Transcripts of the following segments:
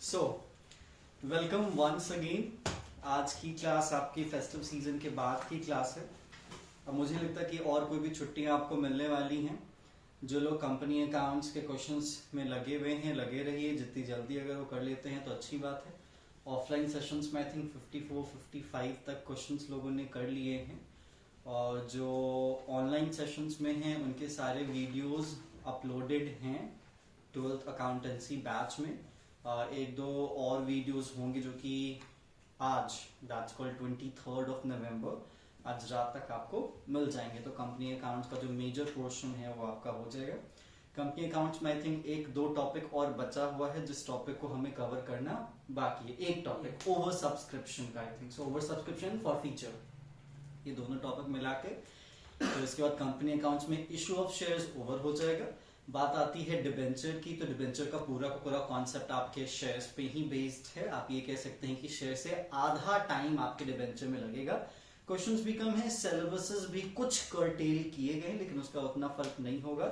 So welcome once again. आज की class आपकी फेस्टिव सीजन के बाद की क्लास है। अब मुझे लगता है कि और कोई भी छुट्टियां आपको मिलने वाली हैं। जो लोग कंपनी अकाउंट्स के क्वेश्चंस में लगे हुए हैं लगे रहिए, जितनी जल्दी अगर वो कर लेते हैं तो अच्छी बात है। ऑफलाइन सेशंस में आई थिंक 54-55 तक क्वेश्चंस लोगों ने कर लिए हैं, और जो ऑनलाइन सेशंस में हैं उनके सारे वीडियोस अपलोडेड हैं 12th अकाउंटेंसी बैच में। एक दो और वीडियोस होंगे जो कि आज दैट्स कॉल्ड 23rd नवंबर, आज रात तक आपको मिल जाएंगे। तो कंपनी अकाउंट्स का जो मेजर पोर्शन है वो आपका हो जाएगा। कंपनी अकाउंट्स में आई थिंक एक दो टॉपिक और बचा हुआ है जिस टॉपिक को हमें कवर करना बाकी है। एक टॉपिक ओवर सब्सक्रिप्शन का, I think so over subscription for feature, ये दोनों टॉपिक मिला के तो इसके बाद कंपनी अकाउंट्स में इशू ऑफ शेयर्स ओवर हो जाएगा। बात आती है डिबेंचर की, तो डिबेंचर का पूरा कॉन्सेप्ट आपके शेयर्स पे ही बेस्ड है। आप ये कह सकते हैं कि शेयर से आधा टाइम आपके डिबेंचर में लगेगा। क्वेश्चंस भी कम है, सिलेबसेस भी कुछ कर्टेल किए गए, लेकिन उसका उतना फर्क नहीं होगा।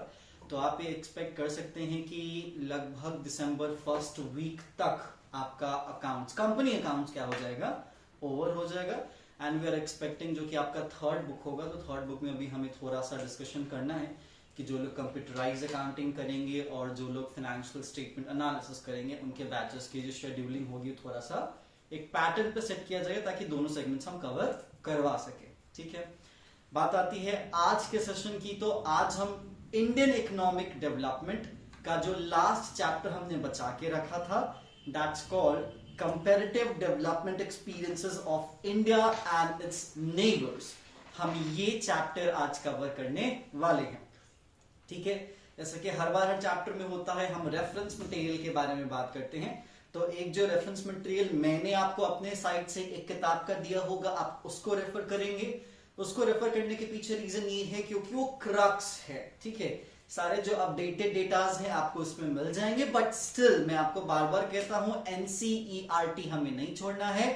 तो आप ये एक्सपेक्ट कर सकते हैं कि लगभग दिसंबर फर्स्ट वीक तक आपका अकाउंट्स, कंपनी अकाउंट्स क्या हो जाएगा, ओवर हो जाएगा। एंड वी आर एक्सपेक्टिंग जो कि आपका थर्ड बुक होगा, तो थर्ड बुक में अभी हमें थोड़ा सा डिस्कशन करना है कि जो लोग कंप्यूटराइज अकाउंटिंग करेंगे और जो लोग फाइनेंशियल स्टेटमेंट एनालिसिस करेंगे उनके बैचेस की जो शेड्यूलिंग होगी थोड़ा सा एक पैटर्न पे सेट किया जाएगा ताकि दोनों सेगमेंट्स हम कवर करवा सके। ठीक है, बात आती है आज के सेशन की। तो आज हम इंडियन इकोनॉमिक डेवलपमेंट का जो लास्ट चैप्टर हमने बचा के रखा था, that's called comparative development experiences of India and it's neighbours, हम ये चैप्टर आज कवर करने वाले हैं। ठीक है, जैसे कि हर बार हर चैप्टर में होता है, हम रेफरेंस मटेरियल के बारे में बात करते हैं। तो एक जो रेफरेंस मटेरियल मैंने आपको अपने साइट से एक किताब का दिया होगा, आप उसको रेफर करेंगे। उसको रेफर करने के पीछे रीजन ये है क्योंकि वो क्रक्स है। ठीक है, सारे जो अपडेटेड डेटाज हैं आपको इसमें मिल जाएंगे, बट स्टिल मैं आपको बार बार कहता हूं एनसीईआरटी हमें नहीं छोड़ना है।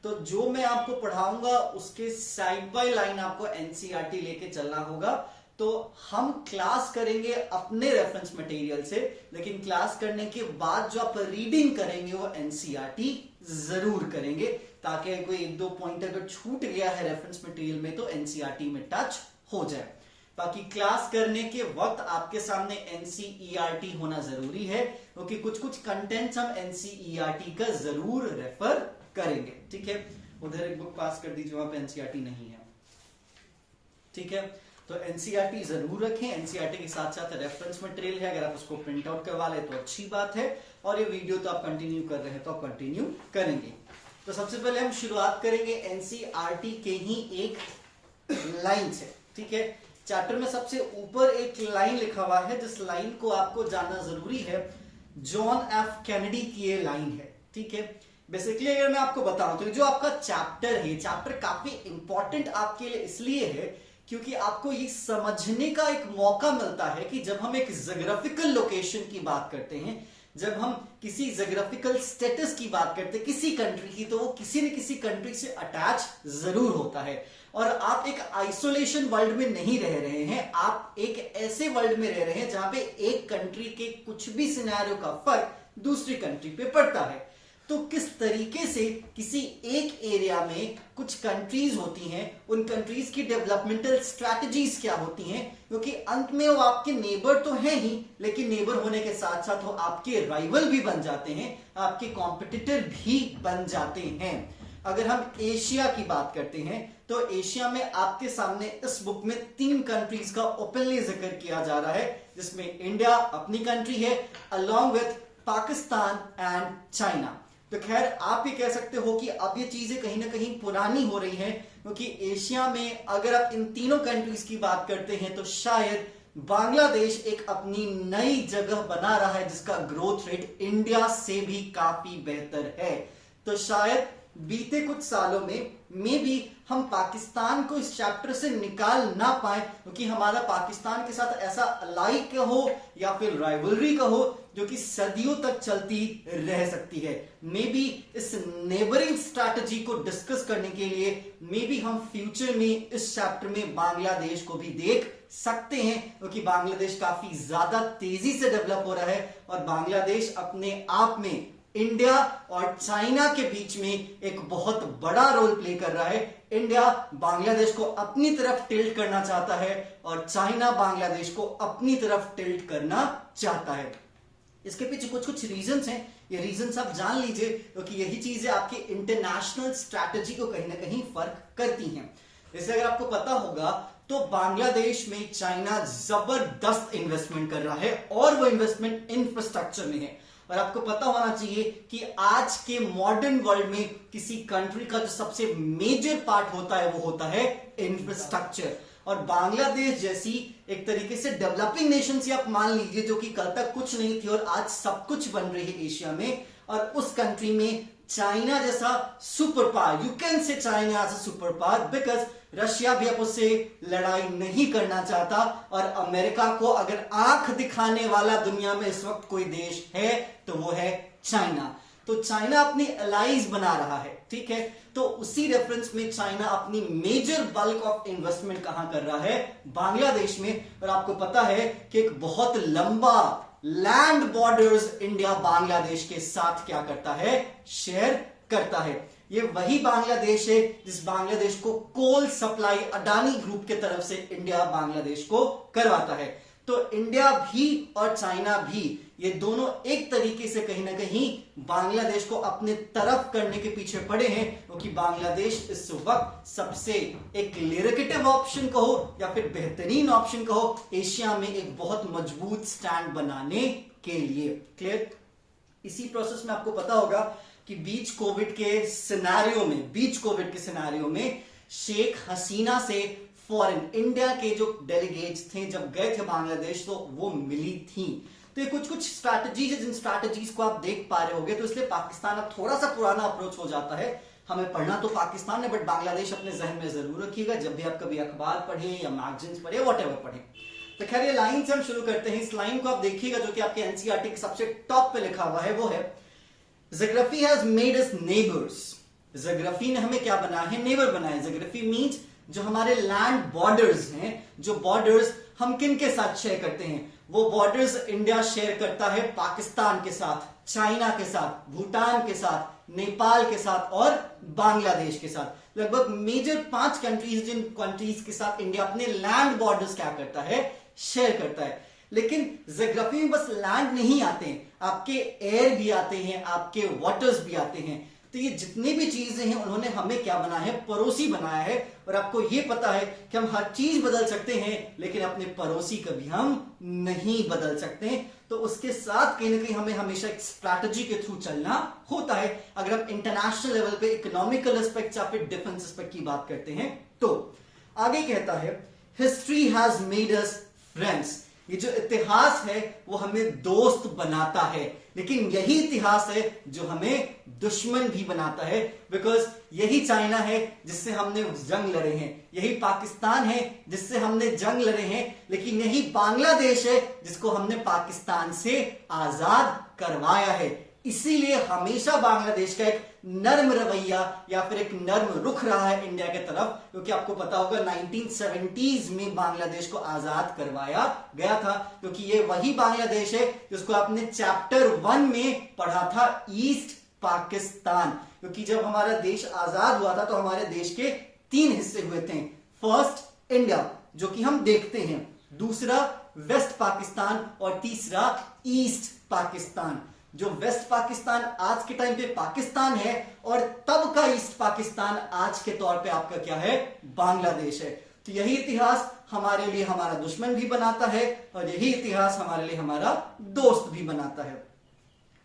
तो जो मैं आपको पढ़ाऊंगा उसके साइड बाय लाइन आपको एनसीईआरटी लेके चलना होगा। तो हम क्लास करेंगे अपने रेफरेंस मटेरियल से, लेकिन क्लास करने के बाद जो आप रीडिंग करेंगे वो एनसीईआरटी जरूर करेंगे, ताकि कोई एक दो पॉइंट अगर छूट गया है रेफरेंस मटेरियल में तो एनसीईआरटी में टच हो जाए। बाकी क्लास करने के वक्त आपके सामने एनसीईआरटी होना जरूरी है, क्योंकि कुछ कंटेंट्स हम एनसीईआरटी का जरूर रेफर करेंगे। ठीक है, उधर एक बुक पास कर दीजिए, वहां पे एनसीईआरटी नहीं है। ठीक है, तो एनसीईआरटी जरूर रखें। एनसीईआरटी के साथ साथ रेफरेंस मटेरियल है, अगर आप उसको प्रिंट आउट करवा ले तो अच्छी बात है। और ये वीडियो तो आप कंटिन्यू कर रहे हैं तो आप कंटिन्यू करेंगे। तो सबसे पहले हम शुरुआत करेंगे एनसीईआरटी के ही एक लाइन से। ठीक है, चैप्टर में सबसे ऊपर एक लाइन लिखा हुआ है, जिस लाइन को आपको जानना जरूरी है। जॉन एफ कैनेडी की ये लाइन है। ठीक है, बेसिकली अगर मैं आपको बताऊं तो जो आपका चैप्टर है, चैप्टर काफी इंपॉर्टेंट आपके लिए इसलिए है क्योंकि आपको ये समझने का एक मौका मिलता है कि जब हम एक ज्योग्राफिकल लोकेशन की बात करते हैं, जब हम किसी ज्योग्राफिकल स्टेटस की बात करते हैं किसी कंट्री की, तो वो किसी न किसी कंट्री से अटैच जरूर होता है। और आप एक आइसोलेशन वर्ल्ड में नहीं रह रहे हैं, आप एक ऐसे वर्ल्ड में रह रहे हैं जहां पे एक कंट्री के कुछ भी सिनेरियो का फर्क दूसरी कंट्री पे पड़ता है। तो किस तरीके से किसी एक एरिया में कुछ कंट्रीज होती हैं, उन कंट्रीज की डेवलपमेंटल स्ट्रैटेजीज क्या होती हैं, क्योंकि अंत में वो आपके नेबर तो हैं ही, लेकिन नेबर होने के साथ साथ वो आपके राइवल भी बन जाते हैं, आपके कॉम्पिटिटर भी बन जाते हैं। अगर हम एशिया की बात करते हैं तो एशिया में आपके सामने इस बुक में 3 कंट्रीज का ओपनली जिक्र किया जा रहा है, जिसमें इंडिया अपनी कंट्री है, along with Pakistan and China. तो खैर आप ये कह सकते हो कि अब ये चीजें कहीं ना कहीं पुरानी हो रही हैं, क्योंकि एशिया में अगर आप इन तीनों कंट्रीज की बात करते हैं तो शायद बांग्लादेश एक अपनी नई जगह बना रहा है जिसका ग्रोथ रेट इंडिया से भी काफी बेहतर है। तो शायद बीते कुछ सालों में मे बी हम पाकिस्तान को इस चैप्टर से निकाल ना पाए, क्योंकि हमारा पाकिस्तान के साथ ऐसा अलाई कहो या फिर राइवलरी कहो जो कि सदियों तक चलती रह सकती है। मे बी इस नेबरिंग स्ट्रैटेजी को डिस्कस करने के लिए मे बी हम फ्यूचर में इस चैप्टर में बांग्लादेश को भी देख सकते हैं, क्योंकि बांग्लादेश काफी ज्यादा तेजी से डेवलप हो रहा है और बांग्लादेश अपने आप में इंडिया और चाइना के बीच में एक बहुत बड़ा रोल प्ले कर रहा है। इंडिया बांग्लादेश को अपनी तरफ टिल्ट करना चाहता है और चाइना बांग्लादेश को अपनी तरफ टिल्ट करना चाहता है। इसके पीछे कुछ कुछ रीजंस हैं, ये रीजंस आप जान लीजिए, क्योंकि यही चीजें आपकी इंटरनेशनल स्ट्रैटेजी को कहीं ना कहीं फर्क करती हैं। जैसे अगर आपको पता होगा तो बांग्लादेश में चाइना जबरदस्त इन्वेस्टमेंट कर रहा है और वो इन्वेस्टमेंट इंफ्रास्ट्रक्चर में है। और आपको पता होना चाहिए कि आज के मॉडर्न वर्ल्ड में किसी कंट्री का जो सबसे मेजर पार्ट होता है वो होता है इंफ्रास्ट्रक्चर। और बांग्लादेश जैसी एक तरीके से डेवलपिंग नेशन से आप मान लीजिए, जो कि कल तक कुछ नहीं थी और आज सब कुछ बन रही है एशिया में, और उस कंट्री में चाइना जैसा super power, you can say China as a super power, because Russia भी अब उससे लड़ाई नहीं करना चाहता। और अमेरिका को अगर आंख दिखाने वाला दुनिया में इस वक्त कोई देश है तो वो है चाइना। तो चाइना अपनी अलाइज बना रहा है, ठीक है। तो उसी रेफरेंस में चाइना अपनी मेजर बल्क ऑफ इन्वेस्टमेंट कहां कर रहा है? बांग्लादेश में। और आपको पता है कि एक बहुत लंबा लैंड बॉर्डर्स इंडिया बांग्लादेश के साथ क्या करता है? शेयर करता है। ये वही बांग्लादेश है जिस बांग्लादेश को कोल सप्लाई अडानी ग्रुप के तरफ से इंडिया बांग्लादेश को करवाता है। तो इंडिया भी और चाइना भी, ये दोनों एक तरीके से कहीं ना कहीं बांग्लादेश को अपने तरफ करने के पीछे पड़े हैं, क्योंकि बांग्लादेश इस वक्त सबसे एक लिरिकेटिव ऑप्शन कहो या फिर बेहतरीन ऑप्शन कहो, एशिया में एक बहुत मजबूत स्टैंड बनाने के लिए। क्लियर? इसी प्रोसेस में आपको पता होगा कि बीच कोविड के सिनेरियो में शेख हसीना से फॉरेन इंडिया के जो डेलीगेट्स थे जब गए थे बांग्लादेश तो वो मिली थी। तो ये कुछ स्ट्रैटेजीज है, जिन स्ट्रैटेजीज को आप देख पा रहे होंगे। तो इसलिए पाकिस्तान अब थोड़ा सा पुराना अप्रोच हो जाता है। हमें पढ़ना तो पाकिस्तान है, बट बांग्लादेश अपने जहन में जरूर रखिएगा जब भी आप कभी अखबार पढ़े या मैगजीन्स पढ़े, व्हाटएवर पढ़े। तो खैर ये लाइन से हम शुरू करते हैं। इस लाइन को आप देखिएगा जो कि आपके एनसीईआरटी के सबसे टॉप पे लिखा हुआ है, वो है geography has made us neighbours. Geography ने हमें क्या बनाया है? नेबर बनाया है। ज्योग्राफी मीन्स जो हमारे लैंड बॉर्डर्स हैं, जो बॉर्डर्स हम किन के साथ शेयर करते हैं, वो बॉर्डर्स इंडिया शेयर करता है पाकिस्तान के साथ, चाइना के साथ, भूटान के साथ, नेपाल के साथ और बांग्लादेश के साथ। लगभग मेजर 5 कंट्रीज, जिन कंट्रीज के साथ इंडिया अपने लैंड बॉर्डर्स क्या करता है? शेयर करता है। लेकिन ज्योग्राफी में बस लैंड नहीं आते हैं, आपके एयर भी आते हैं, आपके वाटर्स भी आते हैं। तो ये जितनी भी चीजें हैं उन्होंने हमें क्या बनाया है? पड़ोसी बनाया है। और आपको ये पता है कि हम हर चीज बदल सकते हैं लेकिन अपने पड़ोसी कभी हम नहीं बदल सकते। तो उसके साथ कहीं ना कहीं हमें हमेशा एक स्ट्रैटेजी के थ्रू चलना होता है। अगर हम इंटरनेशनल लेवल पे इकोनॉमिकल एस्पेक्ट या फिर डिफेंस एस्पेक्ट की बात करते हैं तो आगे कहता है history has made us friends. ये जो इतिहास है वो हमें दोस्त बनाता है, लेकिन यही इतिहास है जो हमें दुश्मन भी बनाता है। बिकॉज यही चाइना है जिससे हमने जंग लड़े हैं, यही पाकिस्तान है जिससे हमने जंग लड़े हैं, लेकिन यही बांग्लादेश है जिसको हमने पाकिस्तान से आजाद करवाया है। इसीलिए हमेशा बांग्लादेश का एक नर्म रवैया या फिर एक नर्म रुख रहा है इंडिया के तरफ, क्योंकि आपको पता होगा 1970s में बांग्लादेश को आजाद करवाया गया था। क्योंकि ये वही बांग्लादेश है जिसको आपने चैप्टर 1 में पढ़ा था, ईस्ट पाकिस्तान। क्योंकि जब हमारा देश आजाद हुआ था तो हमारे देश के 3 हिस्से हुए थे। फर्स्ट इंडिया जो कि हम देखते हैं, दूसरा वेस्ट पाकिस्तान और तीसरा ईस्ट पाकिस्तान। जो वेस्ट पाकिस्तान आज के टाइम पे पाकिस्तान है और तब का ईस्ट पाकिस्तान आज के तौर पे आपका क्या है? बांग्लादेश है। तो यही इतिहास हमारे लिए हमारा दुश्मन भी बनाता है और यही इतिहास हमारे लिए हमारा दोस्त भी बनाता है।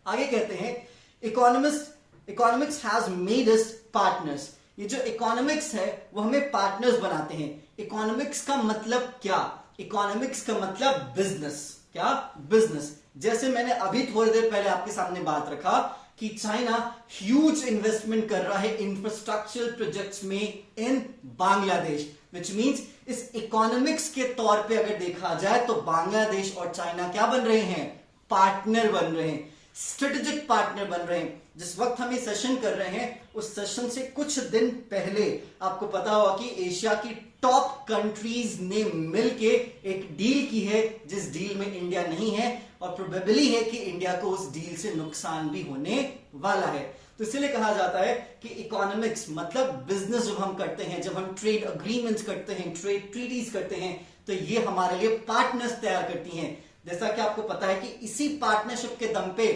आगे कहते हैं economics has made us partners. ये जो इकोनॉमिक्स है वो हमें पार्टनर्स बनाते हैं। इकोनॉमिक्स का मतलब क्या? इकोनॉमिक्स का मतलब बिजनेस। क्या? बिजनेस। जैसे मैंने अभी थोड़ी देर पहले आपके सामने बात रखा कि चाइना ह्यूज इन्वेस्टमेंट कर रहा है इंफ्रास्ट्रक्चरल प्रोजेक्ट्स में इन बांग्लादेश, विच मींस इस इकोनॉमिक्स के तौर पे अगर देखा जाए तो बांग्लादेश और चाइना क्या बन रहे हैं? पार्टनर बन रहे हैं, स्ट्रेटेजिक पार्टनर बन रहे हैं। जिस वक्त हम ये सेशन कर रहे हैं उस सेशन से कुछ दिन पहले आपको पता होगा कि एशिया की टॉप कंट्रीज ने मिलके एक डील की है, जिस डील में इंडिया नहीं है। और प्रोबेबली है कि इंडिया को उस डील से नुकसान भी होने वाला है। तो इसलिए कहा जाता है कि इकोनॉमिक्स मतलब बिजनेस जब हम करते हैं, जब हम ट्रेड अग्रीमेंट्स करते हैं, ट्रेड ट्रीटीज करते हैं, तो ये हमारे लिए पार्टनर्स तैयार करती हैं। जैसा कि आपको पता है कि इसी पार्टनरशिप के दम पे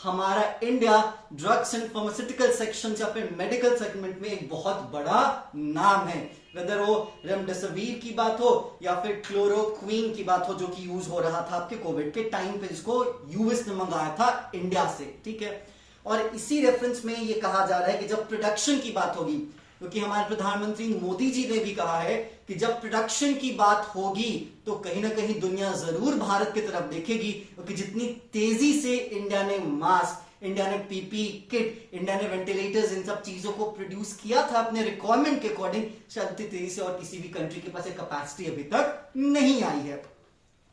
हमारा India drugs and pharmaceutical section या फिर मेडिकल सेगमेंट में एक बहुत बड़ा नाम है। वेदर वो रेमडेसिविर की बात हो या फिर क्लोरोक्वीन की बात हो, जो कि यूज हो रहा था आपके कोविड के टाइम पे, जिसको यूएस ने मंगाया था इंडिया से, ठीक है। और इसी रेफरेंस में ये कहा जा रहा है कि जब प्रोडक्शन की बात होगी, क्योंकि हमारे प्रधानमंत्री मोदी जी ने भी कहा है कि जब प्रोडक्शन की बात होगी तो कहीं ना कहीं दुनिया जरूर भारत की तरफ देखेगी, क्योंकि जितनी तेजी से इंडिया ने मास्क, इंडिया ने पीपी किट, इंडिया ने वेंटिलेटर्स, इन सब चीजों को प्रोड्यूस किया था अपने रिक्वायरमेंट के अकॉर्डिंग, शायद उतनी तेजी से और किसी भी कंट्री के पास एक कैपेसिटी अभी तक नहीं आई है।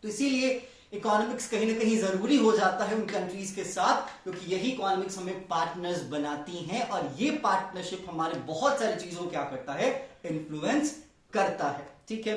तो इसीलिए इकोनॉमिक्स कहीं ना कहीं जरूरी हो जाता है उन कंट्रीज के साथ, क्योंकि यही इकोनॉमिक्स हमें पार्टनर्स बनाती हैं और ये पार्टनरशिप हमारे बहुत सारी चीजों को क्या करता है, इन्फ्लुएंस करता है, ठीक है।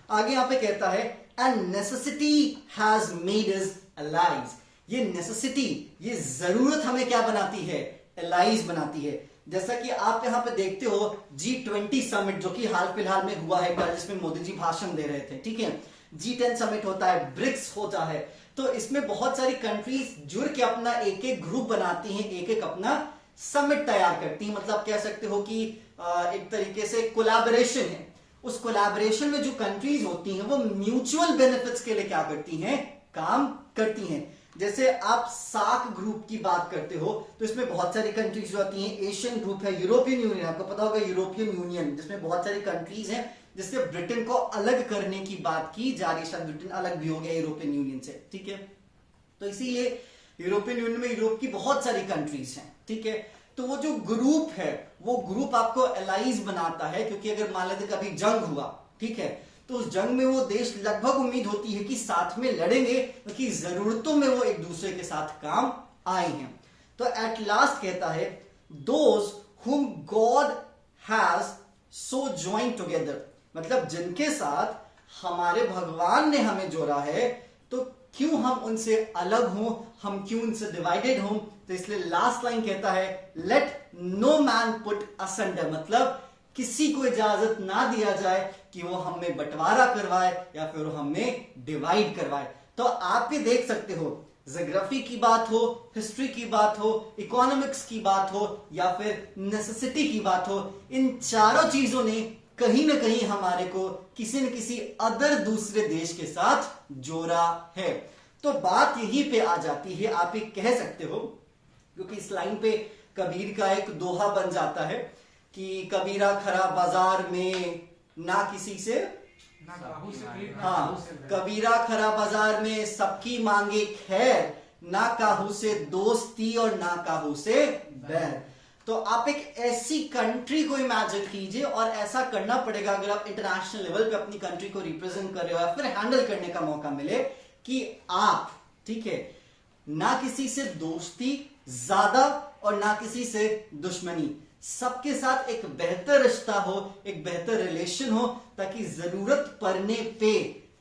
आगे यहां पे कहता है and necessity has made us allies. ये नेसेसिटी, ये जरूरत हमें क्या बनाती है, अलाइज बनाती है। जैसा कि आप यहां पे देखते हो G20 समिट जो कि हाल फिलहाल में हुआ है कल, जिसमें मोदी जी भाषण दे रहे थे, ठीक है। G10 समिट होता है, ब्रिक्स होता है, तो इसमें बहुत सारी कंट्रीज जुड़ के अपना एक एक ग्रुप बनाती हैं, एक एक अपना समिट तैयार करती हैं। मतलब कह सकते हो कि एक तरीके से कोलैबोरेशन है। उस कोलैबोरेशन में जो कंट्रीज होती हैं वो म्यूचुअल बेनिफिट्स के लिए क्या करती हैं, काम करती हैं। जैसे आप सार्क ग्रुप की बात करते हो तो इसमें बहुत सारी कंट्रीज जो आती हैं, एशियन ग्रुप है, यूरोपियन यूनियन, आपको पता होगा यूरोपियन यूनियन, जिसमें बहुत सारी कंट्रीज हैं, जिससे ब्रिटेन को अलग करने की बात की जा रही है। शायद ब्रिटेन अलग भी हो गया यूरोपियन यूनियन से, ठीक है। तो इसीलिए यूरोपियन यूनियन में यूरोप की बहुत सारी कंट्रीज हैं, ठीक है। तो वो जो ग्रुप है, वो ग्रुप आपको अलाइज बनाता है, क्योंकि अगर मान लेते कभी जंग हुआ, ठीक है, तो उस जंग में वो देश लगभग उम्मीद होती है कि साथ में लड़ेंगे, क्योंकि जरूरतों में वो एक दूसरे के साथ काम आए हैं। तो एट लास्ट कहता है those whom God has so joined together, मतलब जिनके साथ हमारे भगवान ने हमें जोड़ा है, तो क्यों हम उनसे अलग हों, हम क्यों उनसे डिवाइडेड हों। तो इसलिए लास्ट लाइन कहता है लेट नो मैन पुट असंडर, मतलब किसी को इजाजत ना दिया जाए कि वो हमें बंटवारा करवाए या फिर वो हमें डिवाइड करवाए। तो आप भी देख सकते हो, ज्योग्राफी की बात हो, हिस्ट्री की बात हो, इकोनॉमिक्स की बात हो या फिर नेसेसिटी की बात हो, इन चारों चीजों ने कहीं ना कहीं हमारे को किसी न किसी अदर दूसरे देश के साथ जोड़ा है। तो बात यही पे आ जाती है, आप ये कह सकते हो, क्योंकि इस लाइन पे कबीर का एक दोहा बन जाता है कि कबीरा खरा बाजार में ना किसी से, हाँ, कबीरा खरा बाजार में सबकी मांगे खैर, ना काहू से दोस्ती और ना काहू से बैर। तो आप एक ऐसी कंट्री को इमेजिन कीजिए, और ऐसा करना पड़ेगा अगर आप इंटरनेशनल लेवल पे अपनी कंट्री को रिप्रेजेंट कर रहे हो या फिर हैंडल करने का मौका मिले, कि आप, ठीक है, ना किसी से दोस्ती ज्यादा और ना किसी से दुश्मनी, सबके साथ एक बेहतर रिश्ता हो, एक बेहतर रिलेशन हो, ताकि जरूरत पड़ने पे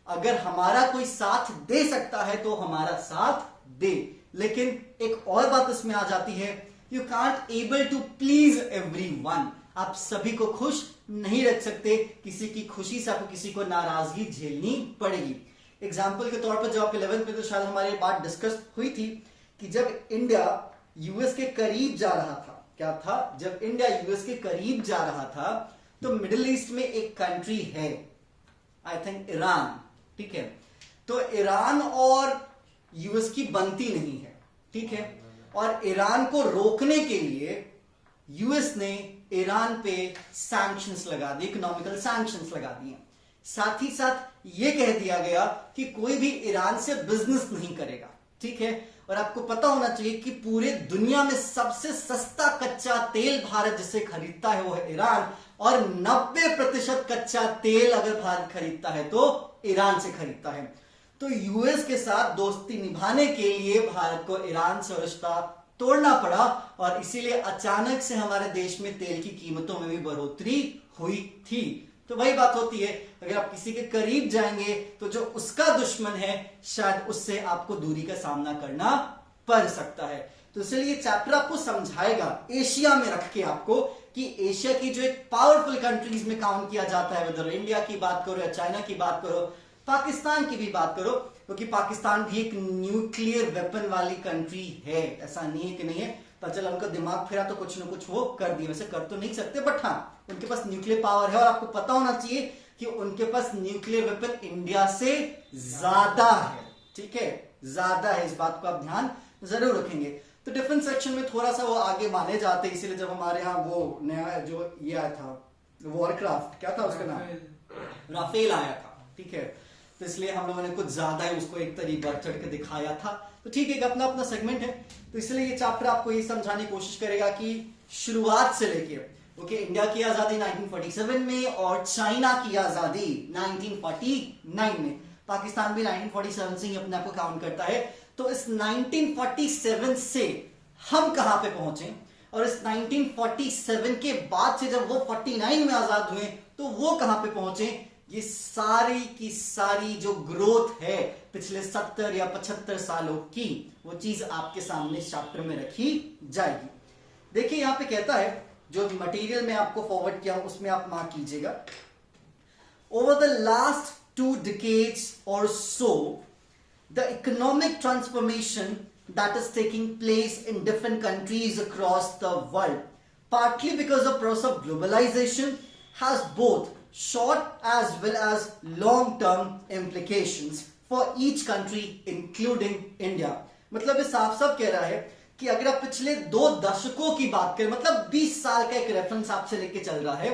अगर हमारा कोई साथ दे सकता है तो हमारा साथ दे। लेकिन एक और बात इसमें आ जाती है, you can't able to please everyone, आप सभी को खुश नहीं रख सकते, किसी की खुशी से आपको किसी को नाराजगी झेलनी पड़ेगी। एग्जाम्पल के तौर पर जब आप 11th में, तो शायद हमारी बात डिस्कस हुई थी कि जब इंडिया यूएस के करीब जा रहा था, क्या था, जब इंडिया यूएस के करीब जा रहा था, तो मिडिल ईस्ट में एक कंट्री है, आई थिंक ईरान, ठीक है। तो ईरान और यूएस की बनती नहीं है, ठीक है, और ईरान को रोकने के लिए यूएस ने ईरान पे सैंक्शंस लगा दिए, इकोनॉमिकल सैंक्शंस लगा दिए। साथ ही साथ ये कह दिया गया कि कोई भी ईरान से बिजनेस नहीं करेगा, ठीक है। और आपको पता होना चाहिए कि पूरे दुनिया में सबसे सस्ता कच्चा तेल भारत जिसे खरीदता है वो है ईरान, और 90% कच्चा तेल अगर भारत खरीदता है तो ईरान से खरीदता है। तो यूएस के साथ दोस्ती निभाने के लिए भारत को ईरान से रिश्ता तोड़ना पड़ा, और इसीलिए अचानक से हमारे देश में तेल की कीमतों में भी बढ़ोतरी हुई थी। तो वही बात होती है, अगर आप किसी के करीब जाएंगे तो जो उसका दुश्मन है शायद उससे आपको दूरी का सामना करना पड़ सकता है। तो इसलिए ये चैप्टर आपको समझाएगा एशिया में रख के आपको कि एशिया की जो एक पावरफुल कंट्रीज में काउंट किया जाता है, उधर इंडिया की बात करो या चाइना की बात करो, पाकिस्तान की भी बात करो, क्योंकि पाकिस्तान भी एक न्यूक्लियर वेपन वाली कंट्री है, ऐसा नहीं है कि नहीं है, पर चल उनका दिमाग फिरा तो कुछ ना कुछ वो कर दिए, वैसे कर तो नहीं सकते बट हाँ उनके पास न्यूक्लियर पावर है। और आपको पता होना चाहिए कि उनके पास न्यूक्लियर वेपन इंडिया से ज्यादा है, ठीक है, ज्यादा है, इस बात को आप ध्यान जरूर रखेंगे। तो डिफेंस सेक्शन में थोड़ा सा वो आगे माने जाते हैं, इसीलिए जब हमारे यहाँ वो नया जो ये आया था वॉरक्राफ्ट, क्या था उसका नाम, राफेल आया था, ठीक है, तो इसलिए हम लोगों ने कुछ ज्यादा ही उसको एक तरीका बढ़ चढ़ के दिखाया था। तो ठीक है, अपना अपना सेगमेंट है, तो इसलिए ये चैप्टर आपको ये समझाने की कोशिश करेगा कि शुरुआत से लेके ओके इंडिया की आजादी 1947 में और चाइना की आजादी 1949 में, पाकिस्तान भी 1947 से ही अपने आप को काउंट करता है। तो इस 1947 से हम कहां पे पहुंचे और इस 1947 के बाद से जब वो 49 में आजाद हुए तो वो कहां पे पहुंचे, ये सारी की सारी जो ग्रोथ है पिछले 70 या 75 सालों की, वो चीज आपके सामने चैप्टर में रखी जाएगी। देखिए यहां पे कहता है, जो मटेरियल में आपको फॉरवर्ड किया हूं उसमें आप मार्क कीजिएगा, over the last 2 decades or so, the economic transformation that is taking place in different countries across the world, partly because of process of globalization, has both short as well as long-term implications for each country, including India. मतलब ये साफ साफ कह रहा है कि अगर आप पिछले 2 दशकों की बात करें, मतलब 20 साल का एक रेफरेंस आपसे लेके चल रहा है,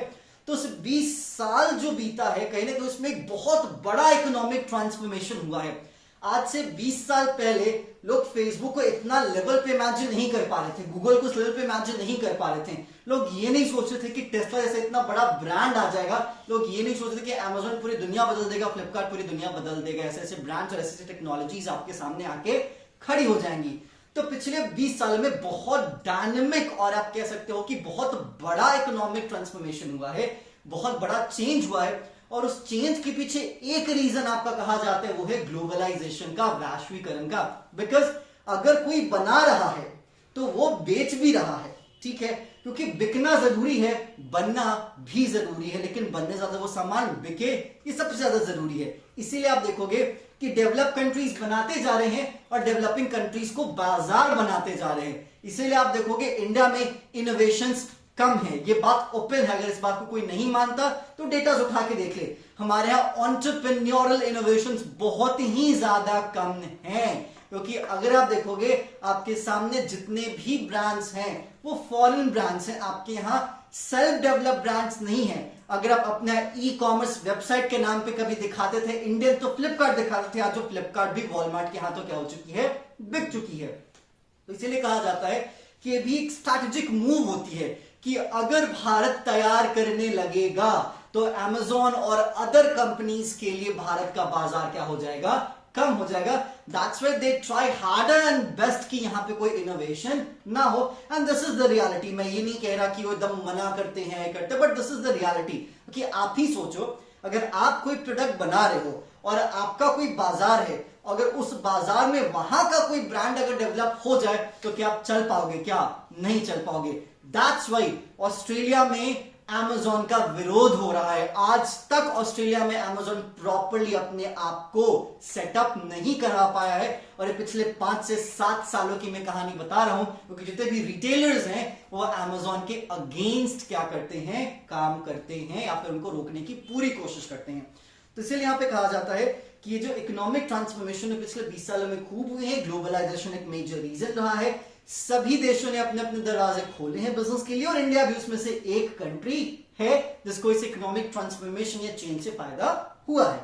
तो उस 20 साल जो बीता है कहीं ना कहीं उसमें एक बहुत बड़ा इकोनॉमिक ट्रांसफॉर्मेशन हुआ है। आज से 20 साल पहले लोग फेसबुक को इतना लेवल पे इमेजिन नहीं कर पा रहे थे, गूगल को उस लेवल पे इमेजिन नहीं कर पा रहे थे, लोग ये नहीं सोच रहे थे कि टेस्ला जैसे इतना बड़ा ब्रांड आ जाएगा, लोग ये नहीं सोच रहे थे कि अमेजोन पूरी दुनिया बदल देगा, फ्लिपकार्ट पूरी दुनिया बदल देगा, ऐसे ऐसे ब्रांड्स और ऐसे ऐसे टेक्नोलॉजीज आपके सामने आके खड़ी हो जाएंगी। तो पिछले 20 सालों में बहुत डायनेमिक और आप कह सकते हो कि बहुत बड़ा इकोनॉमिक ट्रांसफॉर्मेशन हुआ है, बहुत बड़ा चेंज हुआ है, और उस चेंज के पीछे एक रीजन आपका कहा जाता है वो है ग्लोबलाइजेशन का, वैश्वीकरण का। बिकॉज अगर कोई बना रहा है तो वो बेच भी रहा है, ठीक है, क्योंकि बिकना जरूरी है, बनना भी जरूरी है, लेकिन बनने ज्यादा वो सामान बिके ये सबसे ज्यादा जरूरी है। इसीलिए आप देखोगे कि डेवलप कंट्रीज बनाते जा रहे हैं और डेवलपिंग कंट्रीज को बाजार बनाते जा रहे हैं। इसीलिए आप देखोगे इंडिया में इनोवेशंस कम है, ये बात ओपन है, अगर इस बात को कोई नहीं मानता तो डेटा उठा के देख ले, हमारे यहाँ एंटरप्रेन्योरल इनोवेशंस बहुत ही ज्यादा कम हैं, क्योंकि अगर आप देखोगे आपके सामने जितने भी ब्रांड्स हैं वो फॉरेन ब्रांड्स हैं, आपके यहाँ सेल्फ डेवलप ब्रांड्स नहीं है। अगर आप अपना ई कॉमर्स वेबसाइट के नाम पे कभी दिखाते थे इंडियन, तो फ्लिपकार्ट दिखाते थे, आज जो फ्लिपकार्ट भी वॉलमार्ट के हाथों क्या हो चुकी है, बिक चुकी है। तो इसीलिए कहा जाता है कि ये भी एक स्ट्रैटेजिक मूव होती है कि अगर भारत तैयार करने लगेगा तो अमेजॉन और अदर कंपनीज के लिए भारत का बाजार क्या हो जाएगा, कम हो जाएगा। That's why they try harder and best कि यहां पे कोई इनोवेशन ना हो, and this is the reality. मैं ये नहीं कह रहा कि वो एकदम मना करते हैं करते, but this is the reality. कि आप ही सोचो, अगर आप कोई प्रोडक्ट बना रहे हो और आपका कोई बाजार है, अगर उस बाजार में वहां का कोई ब्रांड अगर डेवलप हो जाए तो क्या आप चल पाओगे, क्या नहीं चल पाओगे। दैट्स व्हाई ऑस्ट्रेलिया में अमेजॉन का विरोध हो रहा है। आज तक ऑस्ट्रेलिया में अमेजॉन प्रॉपर्ली अपने आप को सेटअप नहीं करा पाया है, और ये पिछले 5 से 7 सालों की मैं कहानी बता रहा हूं, क्योंकि जितने भी रिटेलर्स हैं वो अमेजॉन के अगेंस्ट क्या करते हैं, काम करते हैं या फिर उनको रोकने की पूरी कोशिश करते हैं। तो इसलिए यहां पे कहा जाता है कि ये जो इकोनॉमिक ट्रांसफॉर्मेशन पिछले 20 सालों में खूब हुए हैं, ग्लोबलाइजेशन एक मेजर रीजन रहा है। सभी देशों ने अपने अपने दरवाजे खोले हैं बिजनेस के लिए, और इंडिया भी उसमें से एक कंट्री है जिसको इस इकोनॉमिक ट्रांसफॉर्मेशन या चेंज से फायदा हुआ है।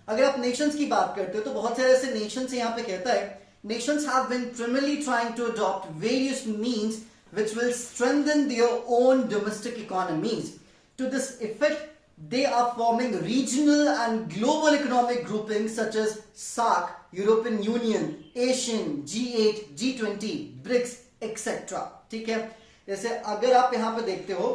अगर आप नेशंस की बात करते हो तो बहुत सारे ऐसे नेशंस यहां पे कहता है, nations have been primarily trying to adopt various means which will strengthen their own domestic economies. To this effect, they are forming regional and global economic groupings such as SAARC, European Union, Asian, G8, G20, BRICS etcetera. ठीक है, जैसे अगर आप यहां पे देखते हो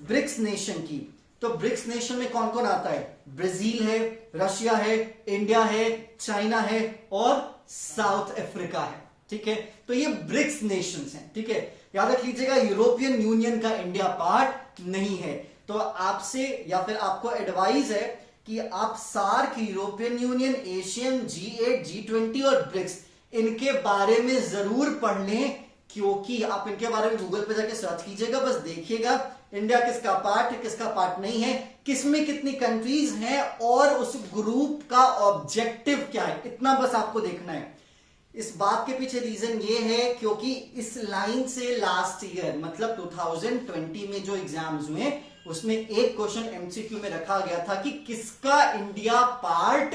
BRICS nation की, तो ब्रिक्स नेशन में कौन कौन आता है? ब्राजील है, रशिया है, इंडिया है, चाइना है और साउथ अफ्रीका है। ठीक है, तो ये ब्रिक्स नेशंस हैं। ठीक है, याद रख लीजिएगा यूरोपियन यूनियन का इंडिया पार्ट नहीं है। तो आपसे या फिर आपको एडवाइस है कि आप SAARC, European Union, Asian, G8, G20 और ब्रिक्स इनके बारे में जरूर पढ़ लें, क्योंकि आप इनके बारे में गूगल पे जाके सर्च कीजिएगा, बस देखिएगा इंडिया किसका पार्ट है, किसका पार्ट नहीं है, किसमें कितनी कंट्रीज हैं और उस ग्रुप का ऑब्जेक्टिव क्या है, इतना बस आपको देखना है। इस बात के पीछे रीजन ये है क्योंकि इस लाइन से लास्ट ईयर मतलब 2020 में जो एग्जाम्स हुए उसमें एक क्वेश्चन एमसीक्यू में रखा गया था कि किसका इंडिया पार्ट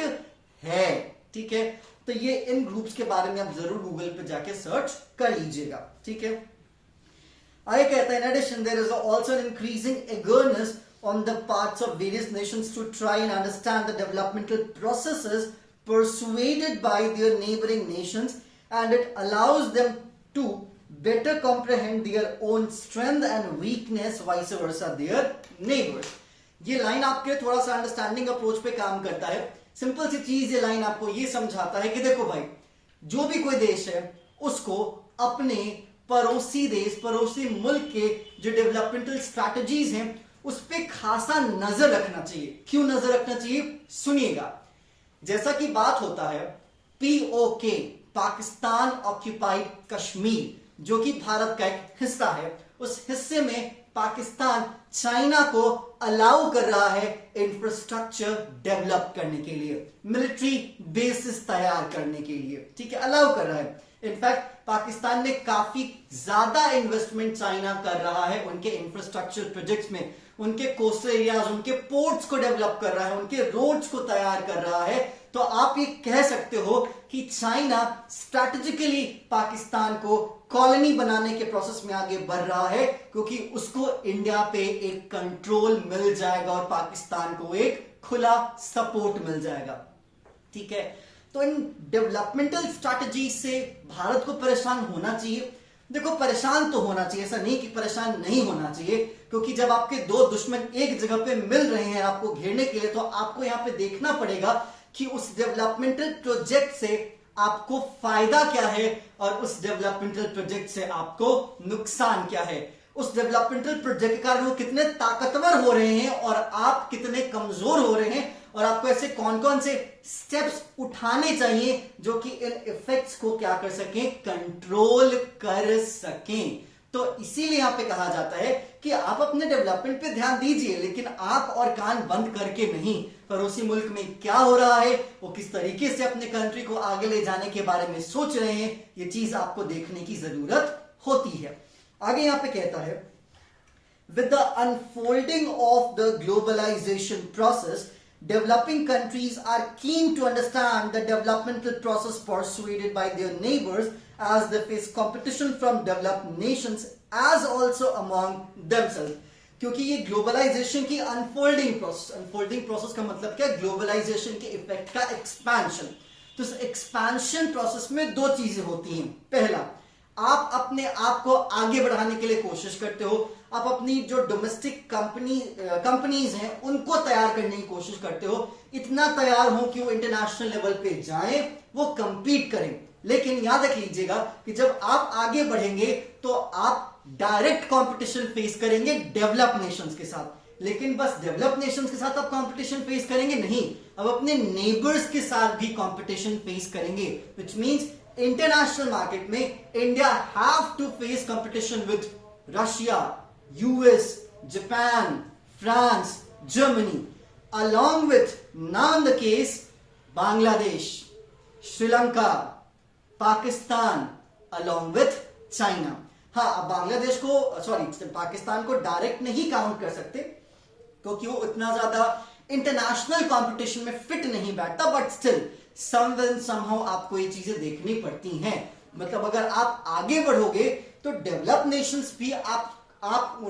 है। ठीक है, तो ये इन ग्रुप्स के बारे में आप जरूर गूगल पे जाके सर्च कर लीजिएगा। ठीक है, आगे कहता है in addition there is also an increasing eagerness on the parts of various nations to try and understand the developmental processes persuaded by their neighboring nations, and it allows them to better comprehend their own strength and weakness vice versa their neighbors। ये line आपके थोड़ा सा understanding approach पे काम करता है। Simple सी चीज ये लाइन आपको ये समझाता है कि देखो भाई, जो भी कोई देश है उसको अपने पड़ोसी देश, पड़ोसी मुल्क के जो डेवलपमेंटल स्ट्रैटेजीज हैं उस पर खासा नजर रखना चाहिए। क्यों नजर रखना चाहिए? सुनिएगा। जैसा कि बात होता है POK, पाकिस्तान ऑक्यूपाइड कश्मीर, जो कि भारत का एक हिस्सा है, उस हिस्से में पाकिस्तान चाइना को अलाउ कर रहा है इंफ्रास्ट्रक्चर डेवलप करने के लिए, मिलिट्री बेसिस तैयार करने के लिए। ठीक है, अलाउ कर रहा है। इनफैक्ट पाकिस्तान में काफी ज्यादा इन्वेस्टमेंट चाइना कर रहा है उनके इंफ्रास्ट्रक्चर प्रोजेक्ट्स में, उनके कोस्टल एरियाज, उनके पोर्ट्स को डेवलप कर रहा है, उनके रोड्स को तैयार कर रहा है। तो आप ये कह सकते हो कि चाइना स्ट्रैटेजिकली पाकिस्तान को कॉलोनी बनाने के प्रोसेस में आगे बढ़ रहा है, क्योंकि उसको इंडिया पे एक कंट्रोल मिल जाएगा और पाकिस्तान को एक खुला सपोर्ट मिल जाएगा। ठीक है, तो इन डेवलपमेंटल स्ट्रैटेजी से भारत को परेशान होना चाहिए? देखो, परेशान तो होना चाहिए, ऐसा नहीं कि परेशान नहीं होना चाहिए, क्योंकि जब आपके दो दुश्मन एक जगह पे मिल रहे हैं आपको घेरने के लिए, तो आपको यहां पे देखना पड़ेगा कि उस डेवलपमेंटल प्रोजेक्ट से आपको फायदा क्या है और उस डेवलपमेंटल प्रोजेक्ट से आपको नुकसान क्या है। उस डेवलपमेंटल प्रोजेक्ट के कारण वो कितने ताकतवर हो रहे हैं और आप कितने कमजोर हो रहे हैं, और आपको ऐसे कौन कौन से स्टेप्स उठाने चाहिए जो कि इन इफेक्ट्स को क्या कर सकें, कंट्रोल कर सकें। तो इसीलिए यहां पे कहा जाता है कि आप अपने डेवलपमेंट पे ध्यान दीजिए, लेकिन आंख और कान बंद करके नहीं। पड़ोसी मुल्क में क्या हो रहा है, वो किस तरीके से अपने कंट्री को आगे ले जाने के बारे में सोच रहे हैं, ये चीज आपको देखने की जरूरत होती है। आगे यहां पे कहता है, with the unfolding of the globalisation process, developing countries are keen to understand the developmental process persuaded by their neighbors as they face competition from developed nations as also among themselves। क्योंकि ये globalisation की unfolding process का मतलब क्या? Globalisation के effect का expansion. तो इस एक्सपेंशन प्रोसेस में दो चीजें होती हैं। पहला, आप अपने आप को आगे बढ़ाने के लिए कोशिश करते हो, आप अपनी जो डोमेस्टिक कंपनीज हैं उनको तैयार करने की कोशिश करते हो, इतना तैयार हो कि वो इंटरनेशनल लेवल पे जाएं, वो कंपीट करें। लेकिन याद रख लीजिएगा कि जब आप आगे बढ़ेंगे तो आप डायरेक्ट कंपटीशन फेस करेंगे डेवलप नेशंस के साथ। लेकिन बस डेवलप नेशंस के साथ आप कंपटीशन फेस करेंगे नहीं, अब अपने नेबर्स के साथ भी कंपटीशन फेस करेंगे, व्हिच मींस इंटरनेशनल मार्केट में India have to face competition with Russia, US, Japan, France, Germany, along with, now in the case, Bangladesh, Sri Lanka, Pakistan, along with China। हाँ, अब बांग्लादेश को पाकिस्तान को direct नहीं count कर सकते क्योंकि वो इतना ज्यादा इंटरनेशनल कंपटीशन में फिट नहीं बैठता, बट स्टिल समहाउ आपको ये चीजें देखनी पड़ती हैं। मतलब अगर आप आगे बढ़ोगे तो डेवलप नेशंस भी आप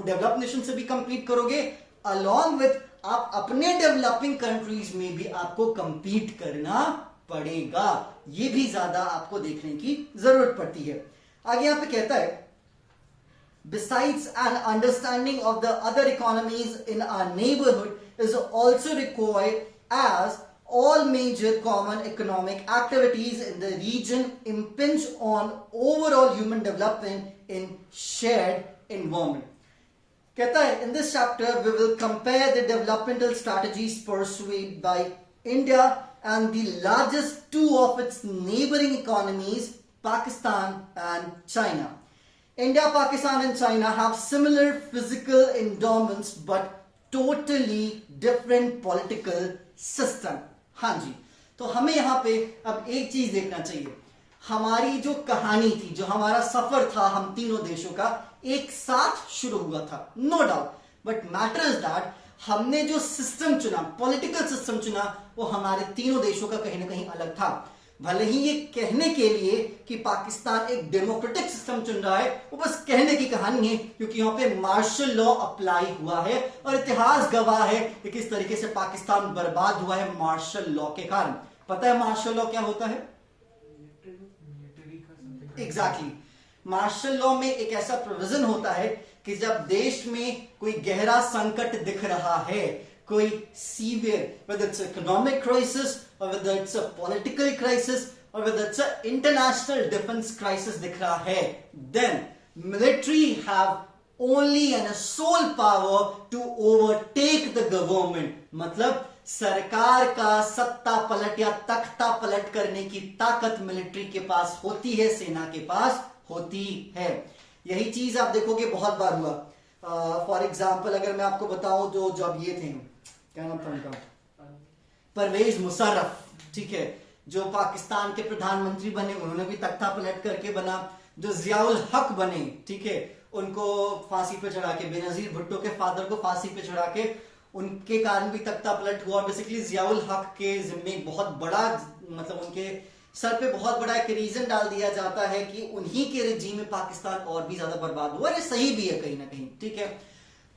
डेवलप नेशन से भी कंपीट करोगे, अलॉन्ग विथ आप अपने डेवलपिंग कंट्रीज में भी आपको कंपीट करना पड़ेगा। ये भी ज्यादा आपको देखने की जरूरत पड़ती है। आगे यहां पे कहता है, besides an understanding of the other economies in our neighborhood is also required, as all major common economic activities in the region impinge on overall human development in shared environment. कहता है, in this chapter we will compare the developmental strategies pursued by India and the largest two of its neighboring economies, Pakistan and China. India, Pakistan and China have similar physical endowments but totally different political system. हाँ जी, तो हमें यहाँ पे अब एक चीज देखना चाहिए. हमारी जो कहानी थी, जो हमारा सफर था हम तीनों देशों का, एक साथ शुरू हुआ था, no doubt. But matter is that हमने जो सिस्टम चुना, पॉलिटिकल सिस्टम चुना, वो हमारे तीनों देशों का कहीं ना कहीं अलग था. भले ही ये कहने के लिए कि पाकिस्तान एक डेमोक्रेटिक सिस्टम चुन रहा है, वो बस कहने की कहानी है, क्योंकि यहाँ पे मार्शल लॉ अप्लाई हुआ है और इतिहास गवाह है कि किस तरीके से पाकिस्तान बर्बाद हुआ है मार्शल लॉ के कारण. पता है मार्शल लॉ क्या होता है? एग्जैक्टली. मार्शल लॉ में एक ऐसा प्रोविजन होता है कि जब देश में कोई गहरा संकट दिख रहा है, कोई severe, whether it's economic crisis or whether it's a political crisis or whether it's a international defense crisis दिख रहा है, then military have only and a sole power to overtake the government. मतलब सरकार का सत्ता पलट या तख्ता पलट करने की ताकत मिलिट्री के पास होती है, सेना के पास होती है. यही चीज आप देखोगे बहुत बार हुआ. फॉर एग्जाम्पल अगर मैं आपको बताऊं तो जब ये थे, क्या नाम था उनका, परवेज मुशर्रफ, ठीक है, जो पाकिस्तान के प्रधानमंत्री बने, उन्होंने भी तख्ता पलट करके बना. जो जियाउल हक बने, ठीक है, उनको फांसी पे चढ़ा के, बेनजीर भुट्टो के फादर को फांसी पे चढ़ा के, उनके कारण भी तख्ता पलट हुआ. बेसिकली जियाउल हक के जिम्मे बहुत बड़ा, मतलब उनके सर पे बहुत बड़ा एक रीजन डाल दिया जाता है कि उन्हीं के रिजीम में पाकिस्तान और भी ज्यादा बर्बाद हुआ. ये सही भी है कहीं ना कहीं, ठीक है.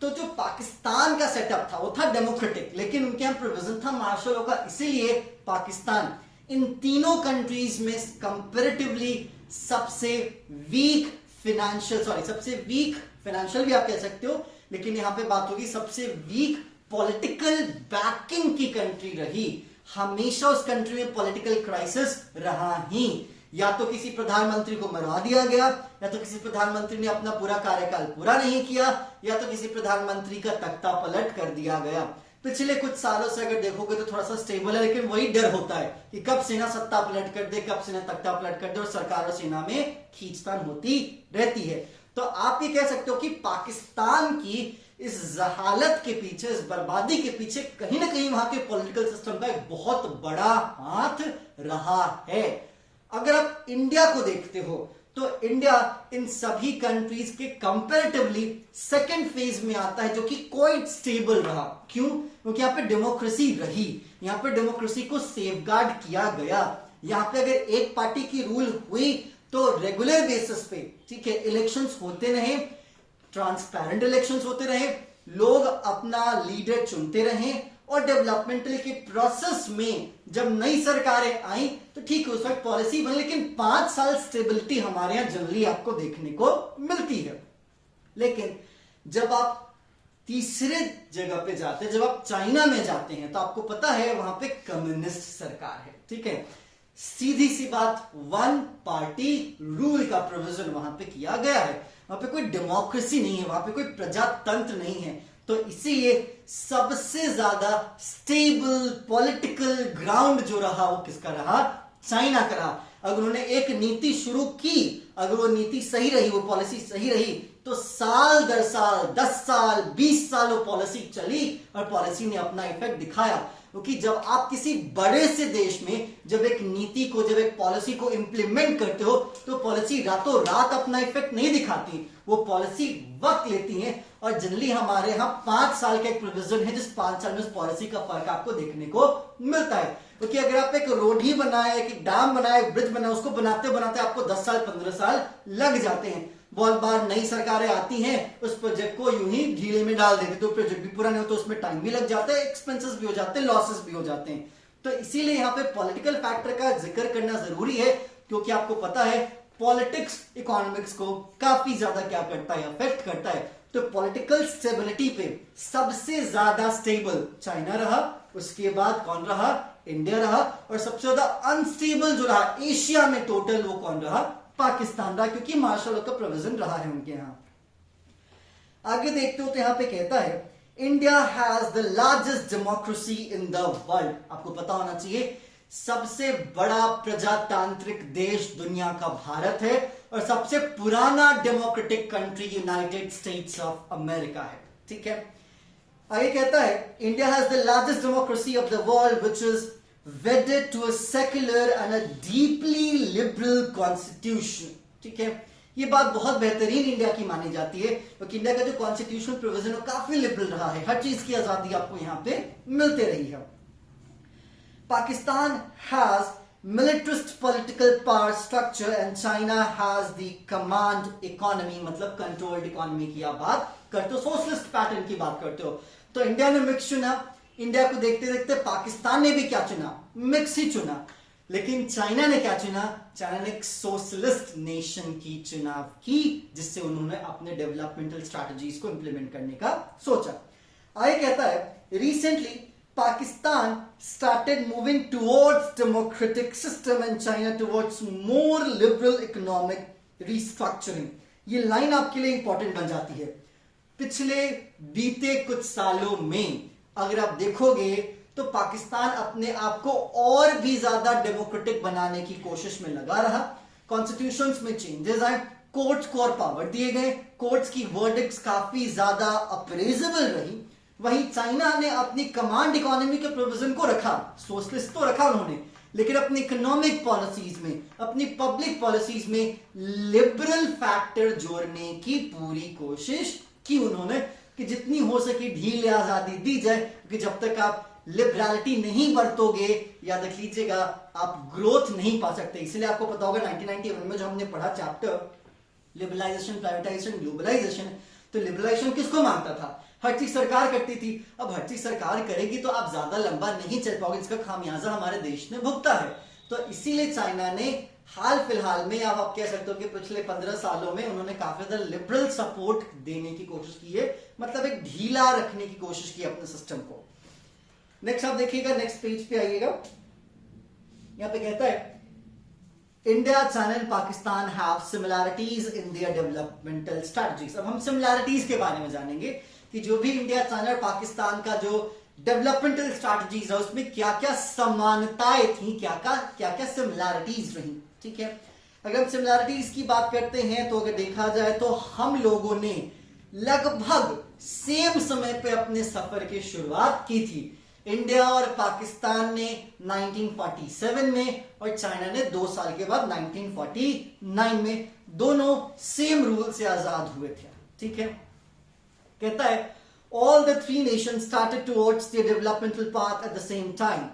तो जो पाकिस्तान का सेटअप था वो था डेमोक्रेटिक, लेकिन उनके यहाँ प्रोविजन था मार्शल लॉ का. इसीलिए पाकिस्तान इन तीनों कंट्रीज में कंपैरेटिवली सबसे वीक फाइनेंशियल भी आप कह सकते हो, लेकिन यहां पे बात होगी सबसे वीक पॉलिटिकल बैकिंग की कंट्री रही. हमेशा उस कंट्री में पॉलिटिकल क्राइसिस रहा ही. या तो किसी प्रधानमंत्री को मरवा दिया गया, या तो किसी प्रधानमंत्री ने अपना पूरा कार्यकाल पूरा नहीं किया, या तो किसी प्रधानमंत्री का तख्ता पलट कर दिया गया. पिछले कुछ सालों से अगर देखोगे तो थोड़ा सा स्टेबल है, लेकिन वही डर होता है कि कब सेना सत्ता पलट कर दे, कब सेना तख्ता पलट कर दे, और सरकार और सेना में खींचतान होती रहती है. तो आप ये कह सकते हो कि पाकिस्तान की इस जहालत के पीछे, इस बर्बादी के पीछे कहीं ना कहीं वहां के पॉलिटिकल सिस्टम का एक बहुत बड़ा हाथ रहा है. अगर आप इंडिया को देखते हो तो इंडिया इन सभी कंट्रीज के कंपैरेटिवली सेकंड फेज में आता है, जो कि क्वाइट स्टेबल रहा. क्यों? क्योंकि यहाँ पे डेमोक्रेसी रही, यहाँ पे डेमोक्रेसी को सेफगार्ड किया गया. यहाँ पे अगर एक पार्टी की रूल हुई तो रेगुलर बेसिस पे, ठीक है, इलेक्शंस होते रहे, ट्रांसपेरेंट इलेक्शंस होते रहे, लोग अपना लीडर चुनते रहे, और डेवलपमेंटल के प्रोसेस में जब नई सरकारें आई तो ठीक है उस वक्त पॉलिसी बनी, लेकिन 5 साल स्टेबिलिटी हमारे यहां जनरली आपको देखने को मिलती है. लेकिन जब आप तीसरे जगह पे जाते हैं, जब आप चाइना में जाते हैं, तो आपको पता है वहां पे कम्युनिस्ट सरकार है, ठीक है. सीधी सी बात, वन पार्टी रूल का प्रोविजन वहां पे किया गया है. वहां पे कोई डेमोक्रेसी नहीं है, वहां पे कोई प्रजातंत्र नहीं है. तो इसीलिए सबसे ज्यादा स्टेबल पॉलिटिकल ग्राउंड जो रहा वो किसका रहा? चाइना का रहा. अगर उन्होंने एक नीति शुरू की, अगर वो नीति सही रही, वो पॉलिसी सही रही, तो साल दर साल, 10 साल, 20 साल वो पॉलिसी चली और पॉलिसी ने अपना इफेक्ट दिखाया. क्योंकि जब आप किसी बड़े से देश में जब एक नीति को, जब एक पॉलिसी को इंप्लीमेंट करते हो, तो पॉलिसी रातों रात अपना इफेक्ट नहीं दिखाती, वो पॉलिसी वक्त लेती है. और जनरली हमारे यहाँ 5 साल का एक प्रोविजन है, जिस 5 साल में उस पॉलिसी का फर्क आपको देखने को मिलता है. क्योंकि अगर आप एक रोड ही बनाए, एक डैम बनाए, एक ब्रिज बनाए, उसको बनाते बनाते आपको 10 साल 15 साल लग जाते हैं. बहुत बार नई सरकारें आती हैं, उस प्रोजेक्ट को यूं ही ढीले में डाल देते, तो प्रोजेक्ट भी पूरा नहीं होता, उसमें टाइम भी लग जाता है, एक्सपेंसेस भी हो जाते हैं, लॉसेस भी हो जाते हैं. तो इसीलिए यहाँ पे पॉलिटिकल फैक्टर का जिक्र करना जरूरी है, क्योंकि आपको पता है पॉलिटिक्स इकोनॉमिक्स को काफी ज्यादा क्या करता है, अफेक्ट करता है। तो पॉलिटिकल स्टेबिलिटी पे सबसे ज्यादा स्टेबल चाइना रहा, उसके बाद कौन रहा, इंडिया रहा, और सबसे ज्यादा अनस्टेबल जो रहा एशिया में टोटल वो कौन रहा, पाकिस्तान रहा, क्योंकि मार्शल लॉ का प्रोविजन रहा है उनके यहां। आगे देखते हो तो यहां पे कहता है India has the largest democracy in the world. आपको पता होना चाहिए सबसे बड़ा प्रजातांत्रिक देश दुनिया का भारत है, और सबसे पुराना democratic country United states of America है। ठीक है, आगे कहता है India has the largest democracy of the world which is wedded to a secular and a deeply liberal constitution। ठीक है, ये बात बहुत बेहतरीन इंडिया की मानी जाती है, क्योंकि इंडिया का जो कॉन्स्टिट्यूशनल प्रोविजन है काफी लिबरल रहा है, हर चीज की आजादी आपको यहां पे मिलते रही है। Pakistan has militarist political power structure and China has the command economy, मतलब कंट्रोल्ड इकोनॉमी की आप बात करते हो, सोशलिस्ट पैटर्न की बात करते हो। तो इंडिया ने मिक्स चुना, इंडिया को देखते देखते पाकिस्तान ने भी क्या चुना, मिक्स ही चुना। लेकिन चाइना ने क्या चुना, चाइना ने एक सोशलिस्ट नेशन की चुनाव की, जिससे उन्होंने अपने डेवलपमेंटल स्ट्रैटेजीज को इंप्लीमेंट करने का सोचा। आगे कहता है recently Pakistan started moving towards democratic system and China towards more liberal economic restructuring. ये लाइन आपके लिए इंपॉर्टेंट बन जाती है। पिछले बीते कुछ सालों में अगर आप देखोगे तो पाकिस्तान अपने आप को और भी ज्यादा डेमोक्रेटिक बनाने की कोशिश में लगा रहा। कॉन्स्टिट्यूशंस में चेंजेस आए, कोर्ट्स को और पावर दिए गए, कोर्ट्स की वर्डिक्ट्स काफी ज्यादा अप्रेजेबल रही। वहीं चाइना ने अपनी कमांड इकोनॉमी के प्रोविजन को रखा, सोशलिस्ट तो रखा उन्होंने, लेकिन अपनी इकोनॉमिक पॉलिसीज में, अपनी पब्लिक पॉलिसीज में लिबरल फैक्टर जोड़ने की पूरी कोशिश की उन्होंने, कि जितनी हो सके ढील या आजादी दी जाए, क्योंकि जब तक आप लिबरलिटी नहीं बरतोगे, याद रख लीजिएगा, आप ग्रोथ नहीं पा सकते। इसलिए आपको पता होगा 1991 में जो हमने पढ़ा चैप्टर लिबरलाइजेशन, प्राइवेटाइजेशन, ग्लोबलाइजेशन, तो लिबरलाइजेशन किसको मांगता था, हर चीज सरकार करती थी। अब हर चीज सरकार करेगी तो आप ज्यादा लंबा नहीं चल पाओगे, जिसका खामियाजा हमारे देश ने भुगता है। तो इसीलिए चाइना ने हाल फिलहाल में, आप कह सकते हो कि पिछले 15 सालों में उन्होंने काफी ज्यादा लिबरल सपोर्ट देने की कोशिश की है, मतलब एक ढीला रखने की कोशिश की अपने सिस्टम को। नेक्स्ट आप देखिएगा, नेक्स्ट पेज पे आइएगा, यहां पे कहता है India, China and Pakistan have similarities in their developmental strategies. अब हम सिमिलैरिटीज के बारे में जानेंगे कि जो भी इंडिया, चाइना और पाकिस्तान का जो डेवलपमेंटल स्ट्रैटेजीज है उसमें क्या क्या समानताएं थी, क्या क्या सिमिलैरिटीज रही। ठीक है, अगर हम सिमिलैरिटीज की बात करते हैं तो अगर देखा जाए तो हम लोगों ने लगभग सेम समय पे अपने सफर की शुरुआत की थी। इंडिया और पाकिस्तान ने 1947 में और चाइना ने 2 साल के बाद 1949 में, दोनों सेम रूल से आजाद हुए थे। ठीक है, कहता है all the three nations started towards their developmental path at the same time.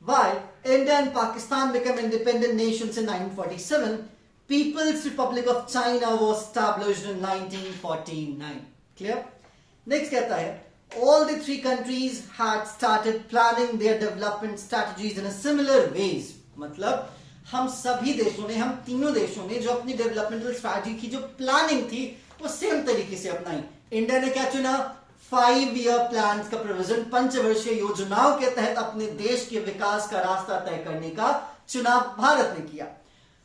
While India and Pakistan became independent nations in 1947, People's Republic of China was established in 1949. Clear? Next कहता है all the three countries had started planning their development strategies in a similar ways. मतलब हम सभी देशों ने, हम तीनों देशों ने जो अपनी डेवलपमेंटल स्ट्रैटेजी की जो प्लानिंग थी वो सेम तरीके से अपनाई। इंडिया ने क्या चुना, 5 ईयर प्लान का प्रोविजन, पंचवर्षीय योजनाओं के तहत अपने देश के विकास का रास्ता तय करने का चुनाव भारत ने किया।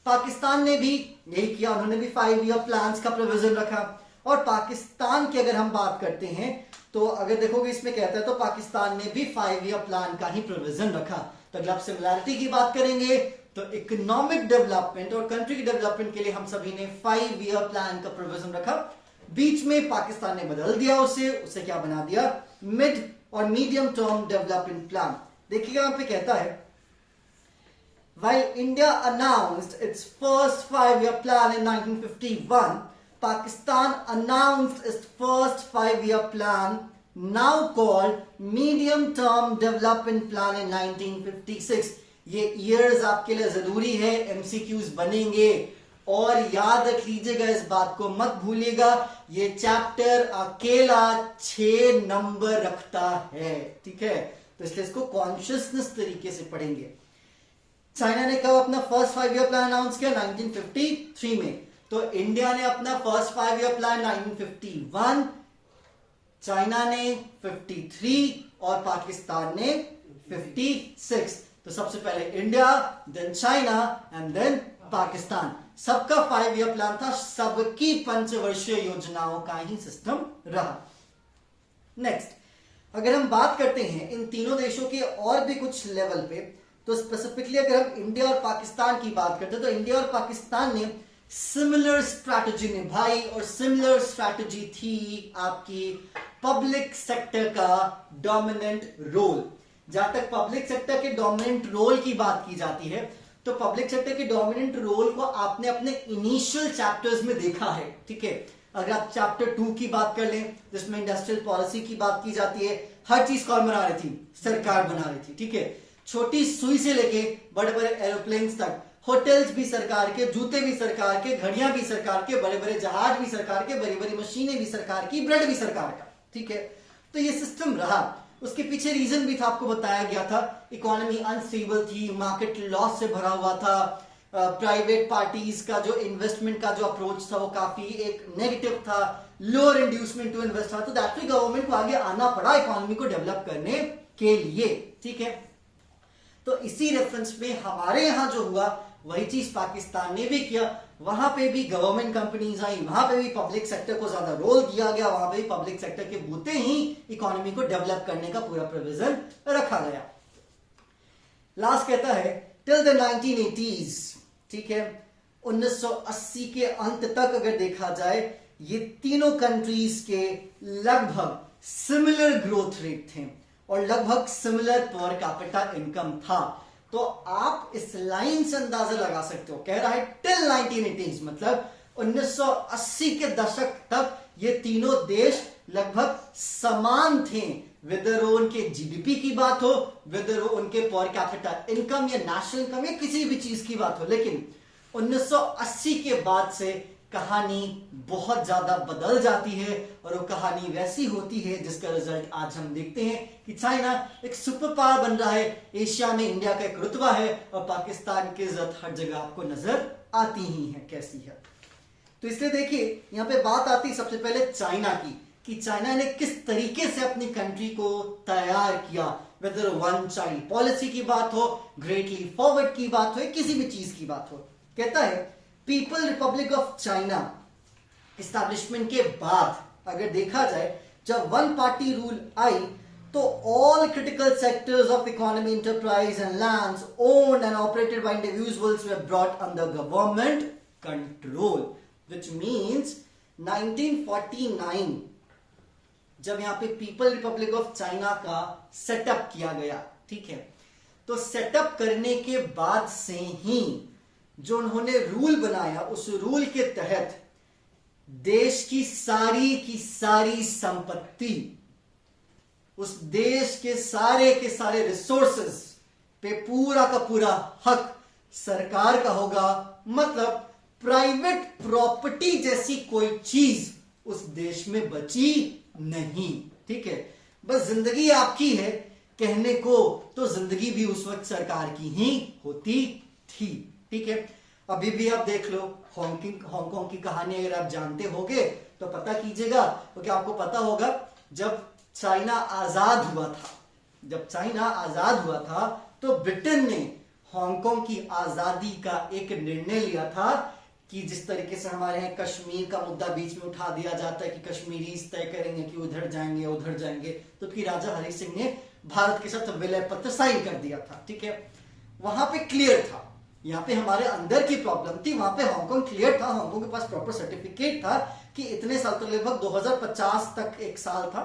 पाकिस्तान ने भी यही किया, उन्होंने भी 5 ईयर प्लान का प्रोविजन रखा। और पाकिस्तान की अगर हम बात करते हैं तो अगर देखोगे इसमें कहता है तो पाकिस्तान ने भी 5 ईयर प्लान का ही प्रोविजन रखा। तो अगर आप सिमिलैरिटी की बात करेंगे तो इकोनॉमिक डेवलपमेंट और कंट्री की डेवलपमेंट के लिए हम सभी ने 5 ईयर प्लान का प्रोविजन रखा। बीच में पाकिस्तान ने बदल दिया उसे क्या बना दिया, मिड और मीडियम टर्म डेवलपमेंट प्लान। देखिएगा यहां पे कहता है while India announced its first 5-year plan in 1951, Pakistan announced its first 5-year plan, now called medium term development plan, in 1956. ये years आपके लिए जरूरी है, MCQs बनेंगे और याद रख लीजिएगा, इस बात को मत भूलिएगा, ये चैप्टर अकेला 6 नंबर रखता है। ठीक है, तो इसलिए इसको कॉन्शियसनेस तरीके से पढ़ेंगे। चाइना ने कब अपना फर्स्ट 5 ईयर प्लान अनाउंस किया? 1953 में। तो इंडिया ने अपना फर्स्ट 5 ईयर प्लान 1951, चाइना ने 53 और पाकिस्तान ने 56। तो सबसे पहले India, then China and then Pakistan. सबका 5 ईयर प्लान था, सबकी पंचवर्षीय योजनाओं का ही सिस्टम रहा। नेक्स्ट, अगर हम बात करते हैं इन तीनों देशों के और भी कुछ लेवल पे, तो स्पेसिफिकली अगर हम इंडिया और पाकिस्तान की बात करते हैं, तो इंडिया और पाकिस्तान ने सिमिलर स्ट्रैटेजी निभाई, और सिमिलर स्ट्रैटेजी थी आपकी पब्लिक सेक्टर का डोमिनेंट रोल। जहां तक पब्लिक सेक्टर के डोमिनेंट रोल की बात की जाती है, तो पब्लिक सेक्टर के डोमिनेंट रोल को आपने अपने इनिशियल चैप्टर्स में देखा है, ठीक है। अगर आप चैप्टर 2 की बात कर लें, जिसमें इंडस्ट्रियल पॉलिसी की बात की जाती है, हर चीज कौन बना रही थी? सरकार बना रही थी, ठीक है। छोटी सुई से लेके बड़े बड़े एरोप्लेन्स तक, होटल्स भी सरकार के, जूते भी सरकार के, घड़ियां भी सरकार के, बड़े बड़े जहाज भी सरकार के, बड़ी बड़ी मशीनें भी सरकार की, ब्रेड भी सरकार का, ठीक है। तो ये सिस्टम रहा। उसके पीछे रीजन भी था, आपको बताया गया था, इकोनॉमी अनस्टेबल थी, मार्केट लॉस से भरा हुआ था, प्राइवेट पार्टीज का जो इन्वेस्टमेंट का जो अप्रोच था वो काफी एक नेगेटिव था, लोअर इंड्यूसमेंट टू इन्वेस्ट था। तो दैट वे गवर्नमेंट को आगे आना पड़ा इकोनॉमी को डेवलप करने के लिए, ठीक है। तो इसी रेफरेंस में हमारे यहां जो हुआ वही चीज पाकिस्तान ने भी किया। वहां पे भी गवर्नमेंट कंपनीज आई, वहां पे भी पब्लिक सेक्टर को ज्यादा रोल दिया गया, वहां पे भी पब्लिक सेक्टर के बूते ही इकोनॉमी को डेवलप करने का पूरा प्रोविजन रखा गया। लास्ट कहता है टिल द 1980s, ठीक है, 1980 के अंत तक अगर देखा जाए, ये तीनों कंट्रीज के लगभग सिमिलर ग्रोथ रेट थे और लगभग सिमिलर पर कैपिटा इनकम था। तो आप इस लाइन से अंदाजा लगा सकते हो, कह रहा है टिल 1980s, मतलब 1980 के दशक तक ये तीनों देश लगभग समान थे, वेदर वो उनके जीडीपी की बात हो, वेदर वो उनके पर कैपिटा इनकम या नेशनल इनकम या किसी भी चीज की बात हो। लेकिन 1980 के बाद से कहानी बहुत ज्यादा बदल जाती है, और वो कहानी वैसी होती है जिसका रिजल्ट आज हम देखते हैं कि चाइना एक सुपर पावर बन रहा है, एशिया में इंडिया का एक रुतबा है, और पाकिस्तान की इज्जत हर जगह आपको नजर आती ही है कैसी है। तो इसलिए देखिए यहां पे बात आती सबसे पहले चाइना की, कि चाइना ने किस तरीके से अपनी कंट्री को तैयार किया, वेदर वन चाइल्ड पॉलिसी की बात हो, ग्रेट लीप फॉरवर्ड की बात हो, किसी भी चीज की बात हो। कहता है people Republic of China establishment के बाद अगर देखा जाए, जब वन पार्टी रूल आई, तो all critical sectors of economy, enterprise and lands owned and operated by individuals were brought under government control, which means 1949 जब यहां पे पीपल रिपब्लिक ऑफ चाइना का सेटअप किया गया, ठीक है, तो सेटअप करने के बाद से ही जो उन्होंने रूल बनाया, उस रूल के तहत देश की सारी संपत्ति, उस देश के सारे रिसोर्सेस पे पूरा का पूरा हक सरकार का होगा। मतलब प्राइवेट प्रॉपर्टी जैसी कोई चीज उस देश में बची नहीं, ठीक है। बस जिंदगी आपकी है कहने को, तो जिंदगी भी उस वक्त सरकार की ही होती थी, ठीक है। अभी भी आप देख लो हांगकांग की कहानी अगर आप जानते होगे तो पता कीजिएगा, क्योंकि आपको पता होगा जब चाइना आजाद हुआ था तो ब्रिटेन ने हांगकांग की आजादी का एक निर्णय लिया था कि जिस तरीके से हमारे यहाँ कश्मीर का मुद्दा बीच में उठा दिया जाता है कि कश्मीरी तय करेंगे कि उधर जाएंगे, तो फिर राजा हरि सिंह ने भारत के साथ विलय पत्र साइन कर दिया था, ठीक है। वहां पे क्लियर था, यहाँ पे हमारे अंदर की प्रॉब्लम थी, वहां पे हांगकांग क्लियर था, हांगकांग के पास प्रॉपर सर्टिफिकेट था कि इतने साल, तो लगभग 2050 तक एक साल था,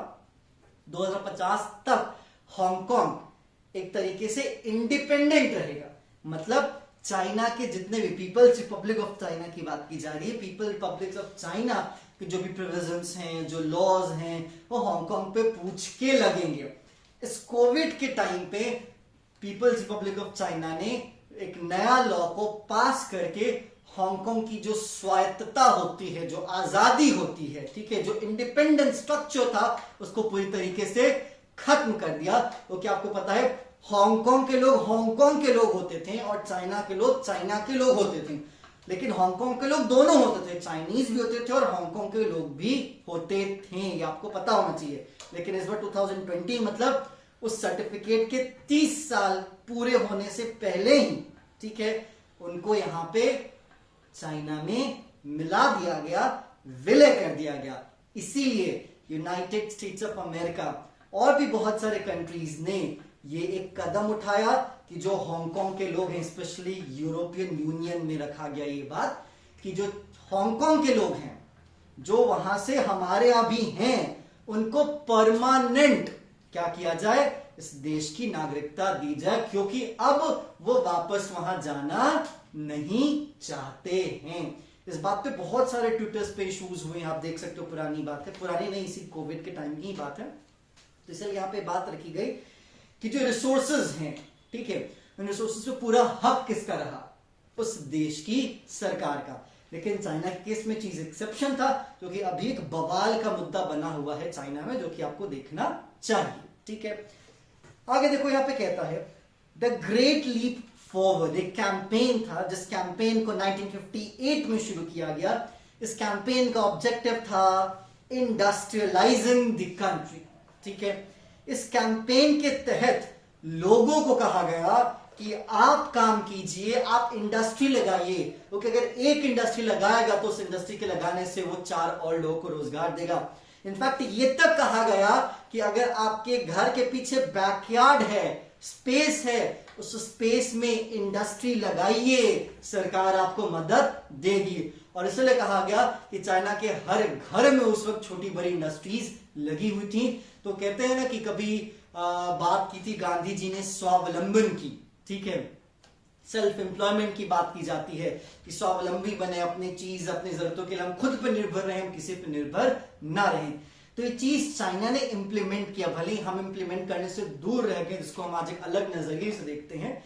2050 तक हांगकांग एक तरीके से इंडिपेंडेंट रहेगा। मतलब चाइना के जितने भी पीपल्स रिपब्लिक ऑफ चाइना की बात की जा रही है, पीपल रिपब्लिक ऑफ चाइना के जो भी प्रोविजंस हैं, जो लॉज हैं, वो हांगकांग पे पूछ के लगेंगे। इस कोविड के टाइम पे पीपल्स रिपब्लिक ऑफ चाइना ने एक नया लॉ को पास करके हांगकांग की जो स्वायत्तता होती है, जो आजादी होती है, ठीक है, जो इंडिपेंडेंट स्ट्रक्चर था, उसको पूरी तरीके से खत्म कर दिया। तो क्या आपको पता है हांगकांग के लोग हांगकांग के लोग होते थे और चाइना के लोग चाइना के लोग होते थे। लेकिन हांगकांग के लोग दोनों होते थे, चाइनीज भी होते थे और हांगकांग के लोग भी होते थे, ये आपको पता होना चाहिए। लेकिन इस बार 2020 मतलब उस सर्टिफिकेट के 30 साल पूरे होने से पहले ही, ठीक है, उनको यहां पे चाइना में मिला दिया गया, विलय कर दिया गया। इसीलिए यूनाइटेड स्टेट्स ऑफ अमेरिका और भी बहुत सारे कंट्रीज ने ये एक कदम उठाया कि जो हांगकांग के लोग हैं, स्पेशली यूरोपियन यूनियन में रखा गया ये बात कि जो हांगकांग के लोग हैं, जो वहां से हमारे यहां भी हैं, उनको परमानेंट क्या किया जाए, इस देश की नागरिकता दी जाए, क्योंकि अब वो वापस वहां जाना नहीं चाहते हैं। इस बात पे बहुत सारे ट्विटर्स पे इश्यूज हुए, आप देख सकते हो, पुरानी बात है, पुरानी नहीं, इसी कोविड के टाइम की ही बात है। तो इसलिए यहाँ पे बात रखी गई कि जो रिसोर्सेज हैं, ठीक है, उन रिसोर्सेज पे पूरा हक किसका रहा, उस देश की सरकार का। लेकिन चाइना के केस में चीज एक्सेप्शन था, क्योंकि अभी एक बवाल का मुद्दा बना हुआ है चाइना में, जो कि आपको देखना चाहिए, ठीक है। आगे देखो, यहां पे कहता है द ग्रेट लीप फॉरवर्ड, एक कैंपेन था जिस कैंपेन को 1958 में शुरू किया गया। इस कैंपेन का ऑब्जेक्टिव था इंडस्ट्रियलाइजिंग द कंट्री, ठीक है। इस कैंपेन के तहत लोगों को कहा गया कि आप काम कीजिए, आप इंडस्ट्री लगाइए, क्योंकि अगर एक इंडस्ट्री लगाएगा तो उस इंडस्ट्री के लगाने से वो 4 और लोगों को रोजगार देगा। इनफैक्ट ये तक कहा गया कि अगर आपके घर के पीछे बैकयार्ड है, स्पेस है, उस स्पेस में इंडस्ट्री लगाइए, सरकार आपको मदद देगी। और इसलिए कहा गया कि चाइना के हर घर में उस वक्त छोटी बड़ी इंडस्ट्रीज लगी हुई थी। तो कहते हैं ना कि कभी बात की थी गांधी जी ने स्वावलंबन की, ठीक है, सेल्फ एम्प्लॉयमेंट की बात की जाती है कि स्वावलंबी बने, अपनी चीज अपनी जरूरतों के लिए हम खुद पर निर्भर रहें, हम किसी पर निर्भर ना रहें। तो ये चीज चाइना ने इंप्लीमेंट किया, भले ही हम इंप्लीमेंट करने से दूर रह गए, जिसको हम आज एक अलग नजरिए से देखते हैं।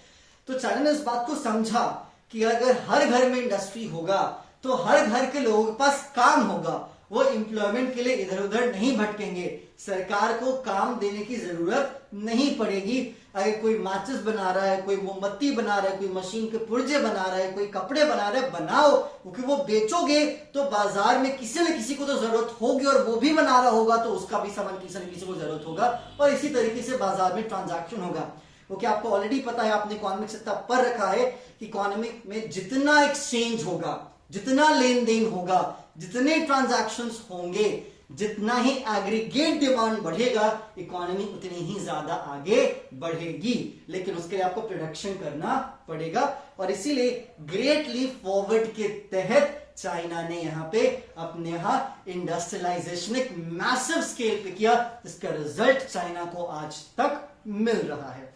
तो चाइना ने इस बात को समझा कि अगर हर घर में इंडस्ट्री होगा तो हर घर के लोगों के पास काम होगा, वो एम्प्लॉयमेंट के लिए इधर उधर नहीं भटकेंगे, सरकार को काम देने की जरूरत नहीं पड़ेगी। अगर कोई माचिस बना रहा है, कोई मोमबत्ती बना रहा है, कोई मशीन के पुर्जे बना रहा है, कोई कपड़े बना रहा है, बनाओ, क्योंकि वो बेचोगे तो बाजार में किसी न किसी को तो जरूरत होगी, और वो भी बना रहा होगा तो उसका भी सामान किसी न किसी को जरूरत होगा, और इसी तरीके से बाजार में ट्रांजैक्शन होगा। क्योंकि आपको ऑलरेडी पता है, आपने इकोनॉमिक्स इतना पढ़ रखा है कि इकोनॉमिक में जितना एक्सचेंज होगा, जितना लेन देन होगा, जितने ट्रांजैक्शंस होंगे, जितना ही एग्रीगेट डिमांड बढ़ेगा, इकोनॉमी उतनी ही ज्यादा आगे बढ़ेगी। लेकिन उसके लिए आपको प्रोडक्शन करना पड़ेगा, और इसीलिए ग्रेट लीप फॉरवर्ड के तहत चाइना ने यहां पे अपने यहां इंडस्ट्रियलाइजेशन एक मैसिव स्केल पे किया, जिसका रिजल्ट चाइना को आज तक मिल रहा है।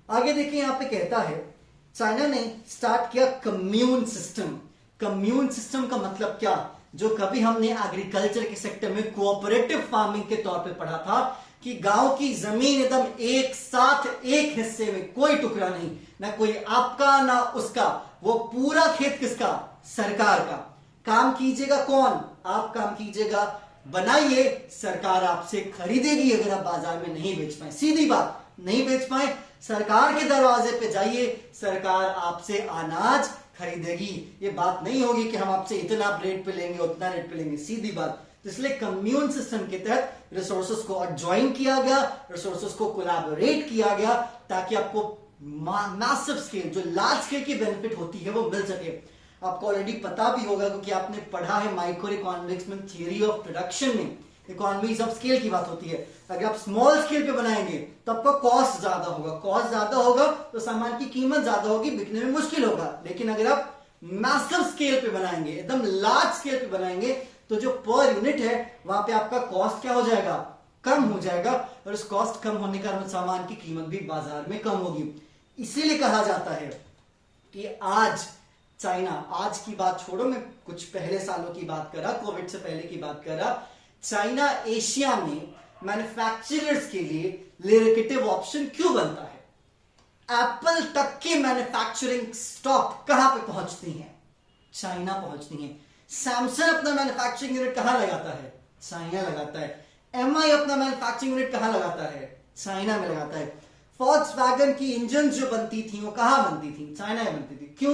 आगे देखिए, यहां पे कहता है चाइना ने स्टार्ट किया कम्यून सिस्टम। कम्यून सिस्टम का मतलब क्या, जो कभी हमने एग्रीकल्चर के सेक्टर में कोऑपरेटिव फार्मिंग के तौर पे पढ़ा था कि गांव की जमीन एकदम एक साथ एक हिस्से में, कोई टुकड़ा नहीं, ना कोई आपका ना उसका, वो पूरा खेत किसका, सरकार का। काम कीजिएगा कौन, आप काम कीजिएगा, बनाइए, सरकार आपसे खरीदेगी। अगर आप बाजार में नहीं बेच पाए, सीधी बात, नहीं बेच पाए, सरकार के दरवाजे पे जाइए, सरकार आपसे अनाज खरीदेगी। ये बात नहीं होगी कि हम आपसे इतना रेट पे लेंगे, उतना रेट पे लेंगे, सीधी बात। तो इसलिए कम्यून सिस्टम के तहत रिसोर्सेस को ज्वाइन किया गया, रिसोर्सेस को कोलैबोरेट किया गया, ताकि आपको मैसिव स्केल, जो लार्ज स्केल की बेनिफिट होती है, वो मिल सके। आपको ऑलरेडी पता भी होगा, क्योंकि आपने पढ़ा है माइक्रो इकोनॉमिक्स में, थियरी ऑफ प्रोडक्शन में इकोनॉमीज ऑफ स्केल की बात होती है। अगर आप स्मॉल स्केल पे बनाएंगे तो आपका कॉस्ट ज्यादा होगा, कॉस्ट ज्यादा होगा तो सामान की कीमत ज्यादा होगी, बिकने में मुश्किल होगा। लेकिन अगर आप मैसिव स्केल पे बनाएंगे, एकदम लार्ज स्केल पे बनाएंगे, तो जो पर यूनिट है वहां पे आपका कॉस्ट क्या हो जाएगा, कम हो जाएगा, और उस कॉस्ट कम होने का मतलब सामान की कीमत भी बाजार में कम होगी। इसीलिए कहा जाता है कि आज चाइना, आज की बात छोड़ो, मैं कुछ पहले सालों की बात कर रहा, कोविड से पहले की बात कर रहा, चाइना एशिया में मैन्युफैक्चरर्स के लिए लुक्रेटिव ऑप्शन क्यों बनता है। एप्पल तक की मैन्युफैक्चरिंग स्टॉप कहां पे पहुंचती है, चाइना पहुंचती है। सैमसंग अपना मैन्युफैक्चरिंग यूनिट कहां लगाता है, चाइना लगाता है। एमआई अपना मैन्युफैक्चरिंग यूनिट कहां लगाता है, चाइना में लगाता है। वैगन की इंजन जो बनती थी वो कहां बनती थी? चाइना में बनती थी। क्यों?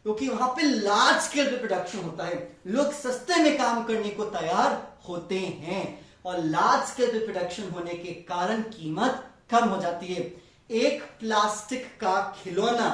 क्योंकि वहां पे लार्ज स्केल पे प्रोडक्शन होता है, लोग सस्ते में काम करने को तैयार होते हैं और लार्ज स्केल पे प्रोडक्शन होने के कारण कीमत कम हो जाती है। एक प्लास्टिक का खिलौना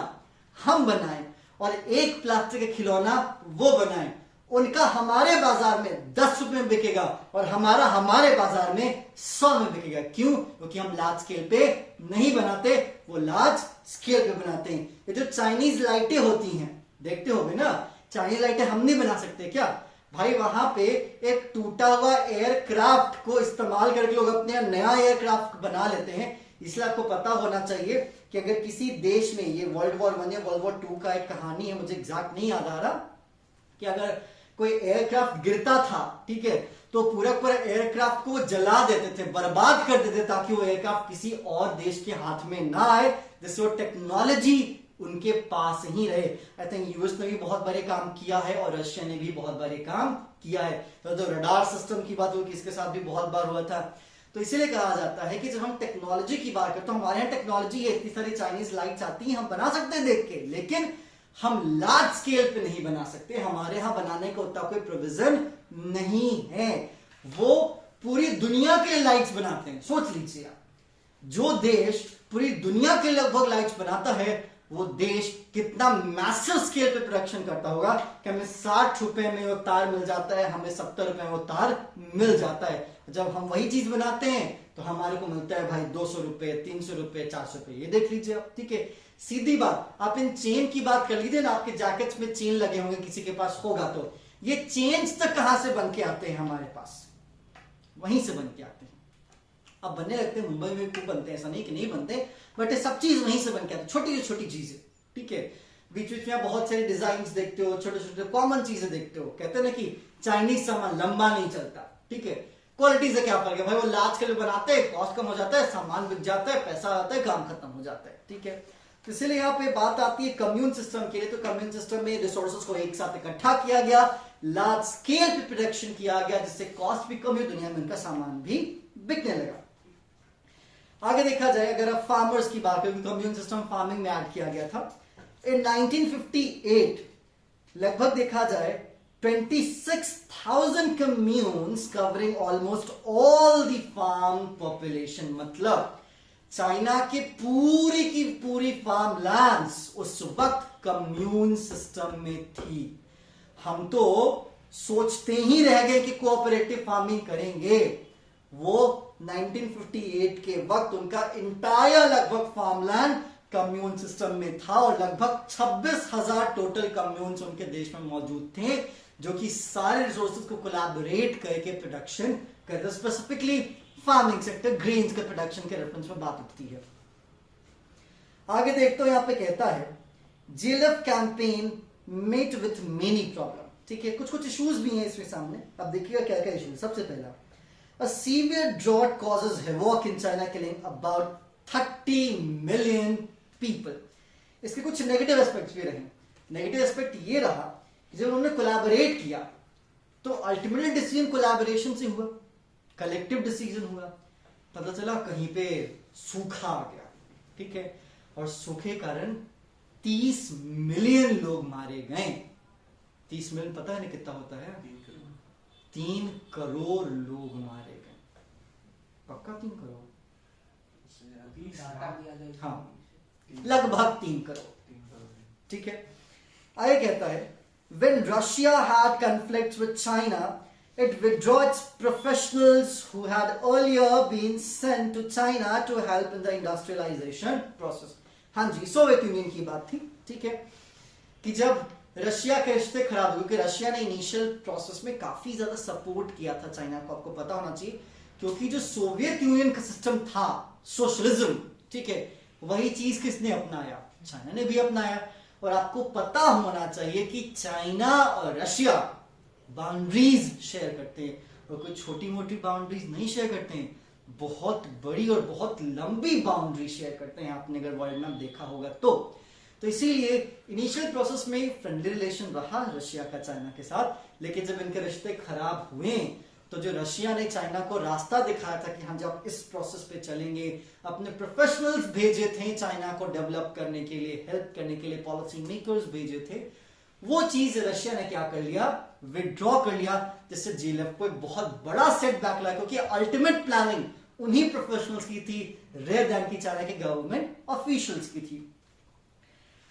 हम बनाएं और एक प्लास्टिक का खिलौना वो बनाएं, उनका हमारे बाजार में 10 रुपए में बिकेगा और हमारा हमारे बाजार में 100 में बिकेगा। क्यों? क्योंकि हम लार्ज स्केल पे नहीं बनाते, वो लार्ज स्केल पे बनाते हैं। ये जो चाइनीज लाइटें होती हैं, देखते होगे ना, चाइनीज लाइटें हम नहीं बना सकते क्या भाई? वहां पे एक टूटा हुआ एयरक्राफ्ट को इस्तेमाल करके लोग अपने नया एयरक्राफ्ट बना लेते हैं। इसलिए आपको पता होना चाहिए कि अगर किसी देश में, ये वर्ल्ड वॉर 1 या वर्ल्ड वॉर 2 का एक कहानी है, मुझे एग्जैक्ट नहीं याद आ रहा, कि अगर कोई एयरक्राफ्ट गिरता था, ठीक है, तो पूरा पूरा एयरक्राफ्ट को जला देते थे, बर्बाद कर देते, ताकि वो एयरक्राफ्ट किसी और देश के हाथ में ना आए, जिससे वो टेक्नोलॉजी उनके पास ही रहे। आई थिंक यूएस ने भी बहुत बड़े काम किया है और रशिया ने भी बहुत बड़े काम किया है। तो रडार सिस्टम की बात हुई, इसके साथ भी बहुत बार हुआ था। तो इसीलिए कहा जाता है कि जब हम टेक्नोलॉजी की बात करते हैं, तो हमारे यहाँ टेक्नोलॉजी है, इतनी सारी चाइनीज लाइट्स आती हैं, हम बना सकते हैं देख के, लेकिन हम लार्ज स्केल पे नहीं बना सकते। हमारे यहां बनाने का उतना कोई प्रोविजन नहीं है। वो पूरी दुनिया के लाइट्स बनाते हैं। सोच लीजिए आप, जो देश पूरी दुनिया के लगभग लाइट्स बनाता है, वो देश कितना मैसिव स्केल पे प्रोडक्शन करता होगा कि हमें 60 रुपए में वो तार मिल जाता है, हमें 70 रुपए में वो तार मिल जाता है। जब हम वही चीज बनाते हैं तो हमारे को मिलता है भाई 200 रुपए, 300 रुपए, 400 रुपए। ये देख लीजिए आप, ठीक है। सीधी बात, आप इन चेन की बात कर लीजिए ना, आपके जैकेट्स में चेन लगे होंगे, किसी के पास होगा, तो ये चेन्स तक कहां से बन के आते हैं हमारे पास? वहीं से बन के आते हैं। अब बनने लगते हैं, मुंबई में खूब बनते हैं, ऐसा नहीं कि नहीं बनते, बट ये सब चीज वहीं से बन के आती है, छोटी से छोटी चीजें, ठीक है। बीच बीच में आप बहुत सारे डिजाइन देखते हो, छोटे छोटे कॉमन चीजें देखते हो। कहते हैं ना कि चाइनीज सामान लंबा नहीं चलता, ठीक है। क्वालिटी से क्या फर्क है भाई? वो लार्ज स्केल बनाते हैं, कॉस्ट कम हो जाता है, सामान बिक जाता है, पैसा आता है, काम खत्म हो जाता है, ठीक है। तो इसलिए यहाँ पे बात आती है कम्यून सिस्टम के लिए। तो कम्यून सिस्टम में रिसोर्सेज को एक साथ इकट्ठा किया गया, लार्ज स्केल पे प्रोडक्शन किया गया, जिससे कॉस्ट भी कम हुई, दुनिया में उनका सामान भी बिकने लगा। आगे देखा जाए, अगर आप फार्मर्स की बात करें, कम्यून सिस्टम फार्मिंग में ऐड किया गया था इन 1958। लगभग देखा जाए 26,000 communes covering almost all the farm population. मतलब चाइना के पूरी की पूरी फार्म लैंड्स उस वक्त कम्यून सिस्टम में थी। हम तो सोचते ही रह गए कि कोऑपरेटिव फार्मिंग करेंगे। वो 1958 के वक्त उनका इंटायर लगभग फार्मलैंड कम्यून सिस्टम में था और लगभग 26,000 टोटल कम्यून्स उनके देश में मौजूद थे, जो कि सारे रिसोर्सेज को कोलैबोरेट करके प्रोडक्शन करते। स्पेसिफिकली फार्मिंग सेक्टर, ग्रेन्स के प्रोडक्शन के रेफरेंस में बात उठती है। आगे देखते हो, यहां पे कहता है GLF campaign met with many problem, ठीक है। कुछ कुछ इश्यूज भी हैं इसमें सामने। अब देखिएगा क्या क्या इश्यूज। सबसे पहला, a severe drought causes havoc in China, killing about 30 million people. इसके कुछ नेगेटिव एस्पेक्ट्स भी रहे। नेगेटिव एस्पेक्ट ये रहा कि जब उन्होंने कोलैबोरेट किया तो अल्टीमेटली डिसीजन कोलैबोरेशन से हुआ, कलेक्टिव डिसीजन हुआ। पता चला कहीं पे सूखा आ गया, ठीक है, और सूखे कारण 30 मिलियन लोग मारे गए। 30 मिलियन पता है ना कितना होता है? 3 करोड़ लोग मारे गए। पक्का 3 करोड़? हाँ, लगभग 3 करोड़, ठीक है। आगे कहता है, when Russia had conflicts with China, it withdrew its professionals who had earlier been sent to China to help in the industrialization process. हाँ जी, सोवियत यूनियन की बात थी, ठीक है, कि जब रशिया के रिश्ते खराब हुए, क्योंकि रशिया ने इनिशियल प्रोसेस में काफी ज्यादा सपोर्ट किया था चाइना को, आपको पता होना चाहिए, क्योंकि जो सोवियत यूनियन का सिस्टम था, सोशलिज्म, ठीक है, वही चीज किसने अपनाया? चाइना ने भी अपनाया। और आपको पता होना चाहिए कि चाइना और रशिया बाउंड्रीज शेयर करते हैं, और कोई छोटी मोटी बाउंड्रीज नहीं शेयर करते हैं, बहुत बड़ी और बहुत लंबी बाउंड्री शेयर करते हैं। आपने अगर वर्ल्ड मैप देखा होगा तो इसीलिए इनिशियल प्रोसेस में फ्रेंडली रिलेशन रहा रशिया का चाइना के साथ, लेकिन जब इनके रिश्ते खराब हुए तो जो रशिया ने चाइना को रास्ता दिखाया था कि हाँ जी आप इस प्रोसेस पे चलेंगे, अपने प्रोफेशनल्स भेजे थे चाइना को डेवलप करने के लिए, हेल्प करने के लिए पॉलिसी मेकर्स भेजे थे, वो चीज रशिया ने क्या कर लिया, विड्रॉ कर लिया, जिससे जीएलएफ को एक बहुत बड़ा सेटबैक लगा, क्योंकि अल्टीमेट प्लानिंग उन्हीं प्रोफेशनल्स की थी रेयर दैन की चाइना के गवर्नमेंट ऑफिशियल्स की थी।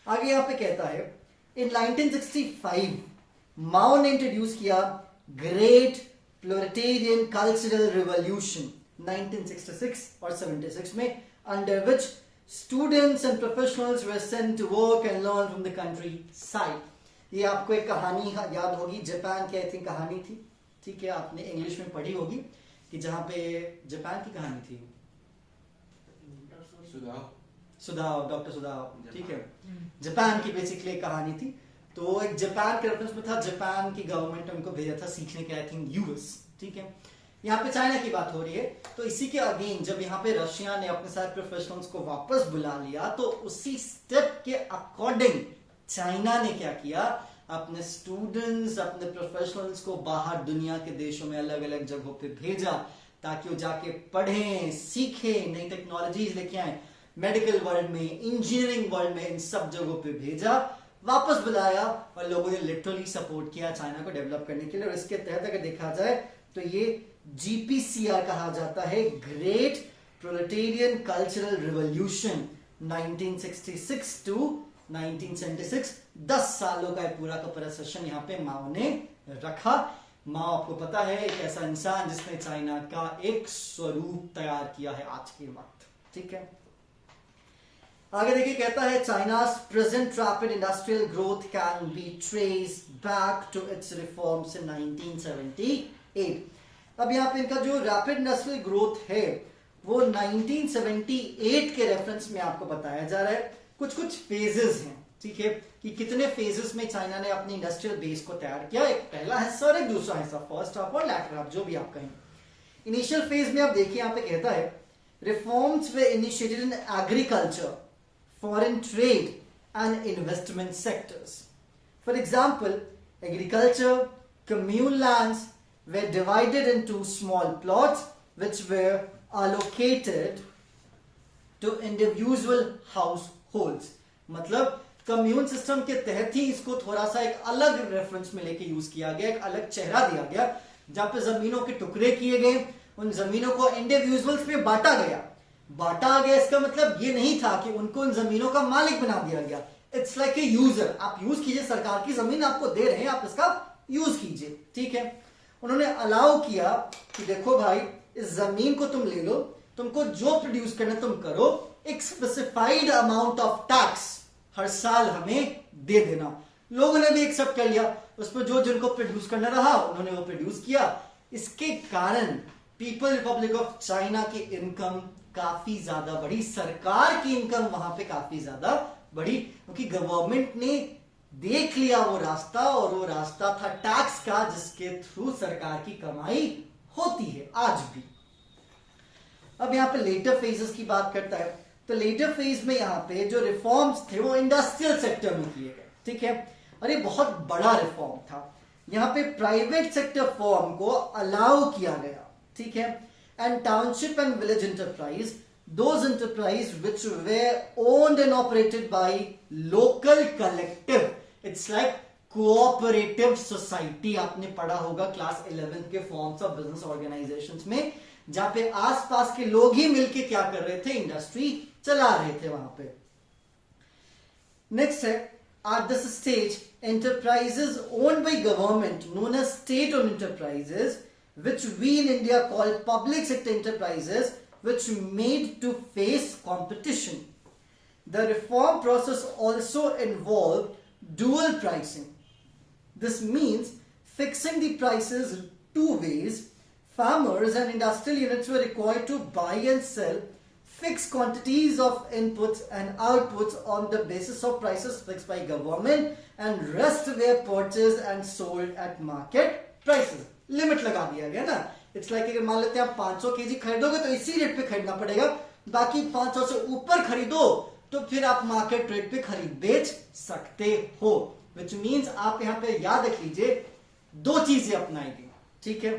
आगे यहां पे कहता है इन 1965 माओ ने इंट्रोड्यूस किया ग्रेट प्रोलेटेरियन कल्चरल रिवॉल्यूशन 1966 और 76 में, under which students and professionals were sent to work and learn from the countryside. ये आपको एक कहानी याद होगी, जापान की आई थिंक कहानी थी, ठीक है, आपने इंग्लिश में पढ़ी होगी कि जहां पे जापान की कहानी थी, सुदाव, डॉक्टर सुदाव, ठीक है, जापान की बेसिकली कहानी थी। तो एक जापान के रेफरेंस में था, जापान की गवर्नमेंट ने उनको भेजा था सीखने के, आई थिंक यूएस, ठीक है। यहाँ पे चाइना की बात हो रही है, तो इसी के अगेन जब यहाँ पे रशिया ने अपने साथ प्रोफेशनल्स को वापस बुला लिया, तो उसी स्टेप के अकॉर्डिंग चाइना ने क्या किया, अपने स्टूडेंट्स, अपने प्रोफेशनल्स को बाहर दुनिया के देशों में अलग अलग जगहों पे भेजा, ताकि वो जाके पढ़ें, सीखें, नई टेक्नोलॉजीज लेके आए, मेडिकल वर्ल्ड में, इंजीनियरिंग वर्ल्ड में, इन सब जगहों पे भेजा, वापस बुलाया, और लोगों ने लिटरली सपोर्ट किया चाइना को डेवलप करने के लिए। और इसके तहत अगर देखा जाए तो ये जीपीसीआर कहा जाता है, great proletarian cultural revolution 1966 to 1976, 10 सालों का पूरा का पूरा सेशन यहाँ पे माओ ने रखा। माओ आपको पता है एक ऐसा इंसान जिसने चाइना का एक स्वरूप तैयार किया है आज के वक्त, ठीक है। आगे देखिए कहता है चाइना's present rapid industrial growth can be traced back to its reforms in 1978। अब यहाँ पे इनका जो रैपिड इंडस्ट्रियल ग्रोथ है वो 1978 के रेफरेंस में आपको बताया जा रहा है। कुछ कुछ फेजेस हैं, ठीक है, कि कितने फेजेस में चाइना ने अपनी इंडस्ट्रियल बेस को तैयार किया। एक पहला हिस्सा और एक दूसरा हिस्सा, फर्स्ट हाफ और लैटर हाफ, जो भी आप कहें। इनिशियल फेज में आप देखिए यहाँ पे कहता है reforms way initiated in agriculture, foreign trade and investment sectors. For example, agriculture, commune lands were divided into small plots which were allocated to individual households. मतलब कम्यून सिस्टम के तहत ही इसको थोड़ा सा एक अलग रेफरेंस में लेके यूज किया गया, एक अलग चेहरा दिया गया, जहां पे जमीनों के टुकड़े किए गए, उन जमीनों को इंडिविजुअल्स में बांटा गया। इसका मतलब ये नहीं था कि उनको उन जमीनों का मालिक बना दिया गया। इट्स लाइक ए यूजर, आप यूज कीजिए, सरकार की जमीन आपको दे रहे हैं, आप इसका यूज कीजिए, ठीक है। उन्होंने अलाउ किया कि देखो भाई इस जमीन को तुम ले लो, तुमको जो प्रोड्यूस करना तुम करो, एक स्पेसिफाइड अमाउंट ऑफ टैक्स हर साल हमें दे देना। लोगों ने भी एक्सेप्ट कर लिया, उस पर जो जिनको प्रोड्यूस करना रहा उन्होंने वो प्रोड्यूस किया। इसके कारण पीपल रिपब्लिक ऑफ चाइना की इनकम काफी ज्यादा बढ़ी, सरकार की इनकम वहां पे काफी ज्यादा बढ़ी, क्योंकि गवर्नमेंट ने देख लिया वो रास्ता, और वो रास्ता था टैक्स का, जिसके थ्रू सरकार की कमाई होती है आज भी। अब यहाँ पे लेटर फेजेस की बात करता है, तो लेटर फेज में यहाँ पे जो रिफॉर्म्स थे वो इंडस्ट्रियल सेक्टर में किए गए, ठीक है, और ये बहुत बड़ा रिफॉर्म था। यहाँ पे प्राइवेट सेक्टर फॉर्म को अलाउ किया गया, ठीक है, and township and village enterprise, those enterprise which were owned and operated by local collective, it's like cooperative society, आपने पढ़ा होगा क्लास 11 के फॉर्म्स ऑफ बिजनेस ऑर्गेनाइजेशंस में, जहां पे आसपास के लोग ही मिलके क्या कर रहे थे, इंडस्ट्री चला रहे थे वहां पे। नेक्स्ट है at this stage enterprises owned by government known as state owned enterprises, which we in India call public sector enterprises, which made to face competition. The reform process also involved dual pricing. This means fixing the prices two ways. Farmers and industrial units were required to buy and sell fixed quantities of inputs and outputs on the basis of prices fixed by government, and rest were purchased and sold at market prices. Limit लगा दिया गया ना। It's like अगर मान लेते हैं आप 500 KG खरीदोगे तो इसी रेट पे खरीदना पड़ेगा, बाकी 500 से ऊपर खरीदो तो फिर आप मार्केट रेट पे खरीद बेच सकते हो। विच मीन्स आप यहाँ पे याद रख लीजिए दो चीजें अपनाएंगे, ठीक है।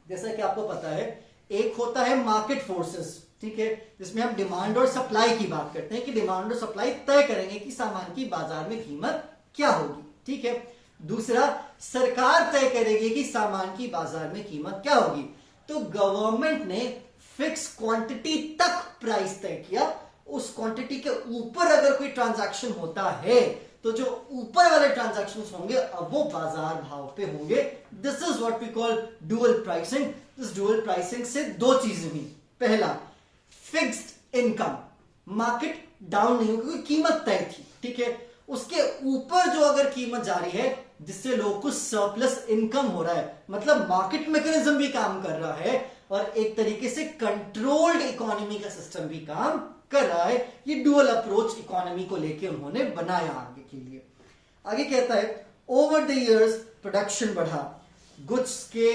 जैसा कि आपको पता है, एक होता है मार्केट फोर्सेस, ठीक है, जिसमें हम डिमांड और सप्लाई की बात करते हैं कि डिमांड और सप्लाई तय करेंगे कि सामान की बाजार में कीमत क्या होगी, ठीक है। दूसरा, सरकार तय करेगी कि सामान की बाजार में कीमत क्या होगी। तो गवर्नमेंट ने फिक्स क्वांटिटी तक प्राइस तय किया, उस क्वांटिटी के ऊपर अगर कोई ट्रांजैक्शन होता है तो जो ऊपर वाले ट्रांजैक्शन होंगे अब वो बाजार भाव पे होंगे। This is what we call dual pricing. इस डुअल प्राइसिंग से दो चीजें हुई। पहला, फिक्स्ड इनकम, मार्केट डाउन नहीं होगी, कीमत तय थी, ठीक है, उसके ऊपर जो अगर कीमत जारी है जिससे लोगों को सरप्लस इनकम हो रहा है, मतलब मार्केट मैकेनिज्म भी काम कर रहा है और एक तरीके से कंट्रोल्ड इकोनॉमी का सिस्टम भी काम कर रहा है। ये डुअल अप्रोच इकोनॉमी को लेके उन्होंने बनाया आगे के लिए। आगे कहता है, ओवर द इयर्स प्रोडक्शन बढ़ा, गुड्स के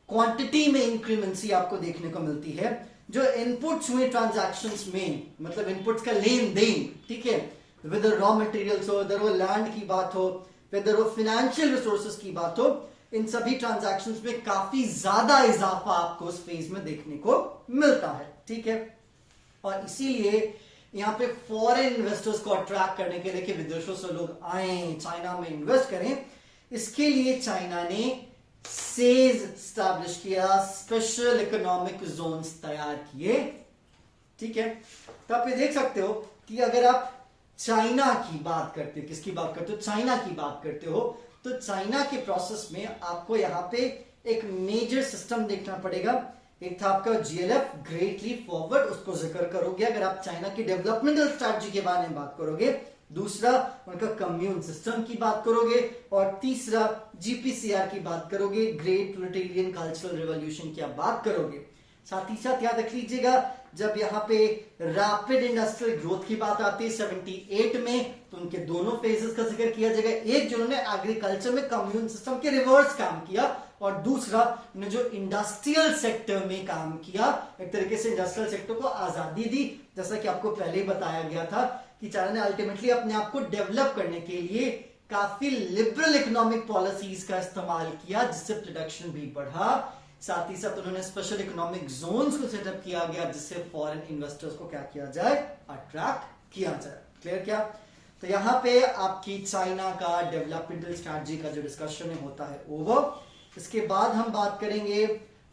क्वांटिटी में इंक्रीमेंसी आपको देखने को मिलती है। जो इनपुट्स हुए ट्रांजैक्शंस में, मतलब इनपुट्स का लेन देन, ठीक है, वेदर रॉ मटेरियल्स हो, वेदर वो लैंड की बात हो, वेदर वो फाइनेंशियल रिसोर्सेज की बात हो, इन सभी ट्रांजैक्शंस में काफी ज्यादा इजाफा आपको उस फेज में देखने को मिलता है, ठीक है। और इसीलिए यहाँ पे फॉरेन इन्वेस्टर्स को अट्रैक्ट करने के लिए कि विदेशों से लोग आए चाइना में इन्वेस्ट करें, इसके लिए चाइना ने सेज स्टैब्लिश किया, स्पेशल इकोनॉमिक जोन्स तैयार किए, ठीक है। तो आप ये देख सकते हो कि अगर आप चाइना की बात करते हो, किसकी बात करते हो, चाइना की बात करते हो, तो चाइना के प्रोसेस में आपको यहाँ पे एक मेजर सिस्टम देखना पड़ेगा। एक था आपका जीएलएफ, ग्रेट लीप फॉरवर्ड, उसको जिक्र करोगे अगर आप चाइना की डेवलपमेंटल स्ट्रैटेजी के बारे में बात करोगे। दूसरा, उनका कम्यून सिस्टम की बात करोगे। और तीसरा, जीपीसीआर की बात करोगे, ग्रेट प्रोलेटेरियन कल्चरल रिवॉल्यूशन की आप बात करोगे। साथ ही साथ याद रख लीजिएगा, जब यहाँ पे रैपिड इंडस्ट्रियल ग्रोथ की बात आती है 78 में, तो उनके दोनों फेजेस का जिक्र किया जाएगा। एक, जिन्होंने एग्रीकल्चर में कम्यून सिस्टम के रिवर्स काम किया, और दूसरा, उन्होंने जो इंडस्ट्रियल सेक्टर में काम किया, एक तरीके से इंडस्ट्रियल सेक्टर को आजादी दी। जैसा कि आपको पहले ही बताया गया था कि चाइना ने अल्टीमेटली अपने आप को डेवलप करने के लिए काफी लिबरल इकोनॉमिक पॉलिसीज का इस्तेमाल किया, जिससे प्रोडक्शन भी बढ़ा। साथ ही साथ उन्होंने स्पेशल इकोनॉमिक जोन्स को सेटअप किया गया, जिससे फॉरेन इन्वेस्टर्स को क्या किया जाए, अट्रैक्ट किया जाए। क्लियर क्या? तो यहाँ पे आपकी चाइना का डेवलपमेंटल स्ट्रैटेजी का जो डिस्कशन होता है ओवर। इसके बाद हम बात करेंगे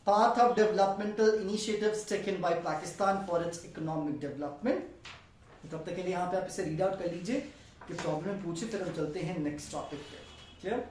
path of developmental initiatives taken by Pakistan for its economic development. तब तक के लिए यहाँ पे आप इसे रीड आउट कर लीजिए कि प्रॉब्लम पूछे, फिर हम चलते हैं नेक्स्ट टॉपिक पे। क्लियर?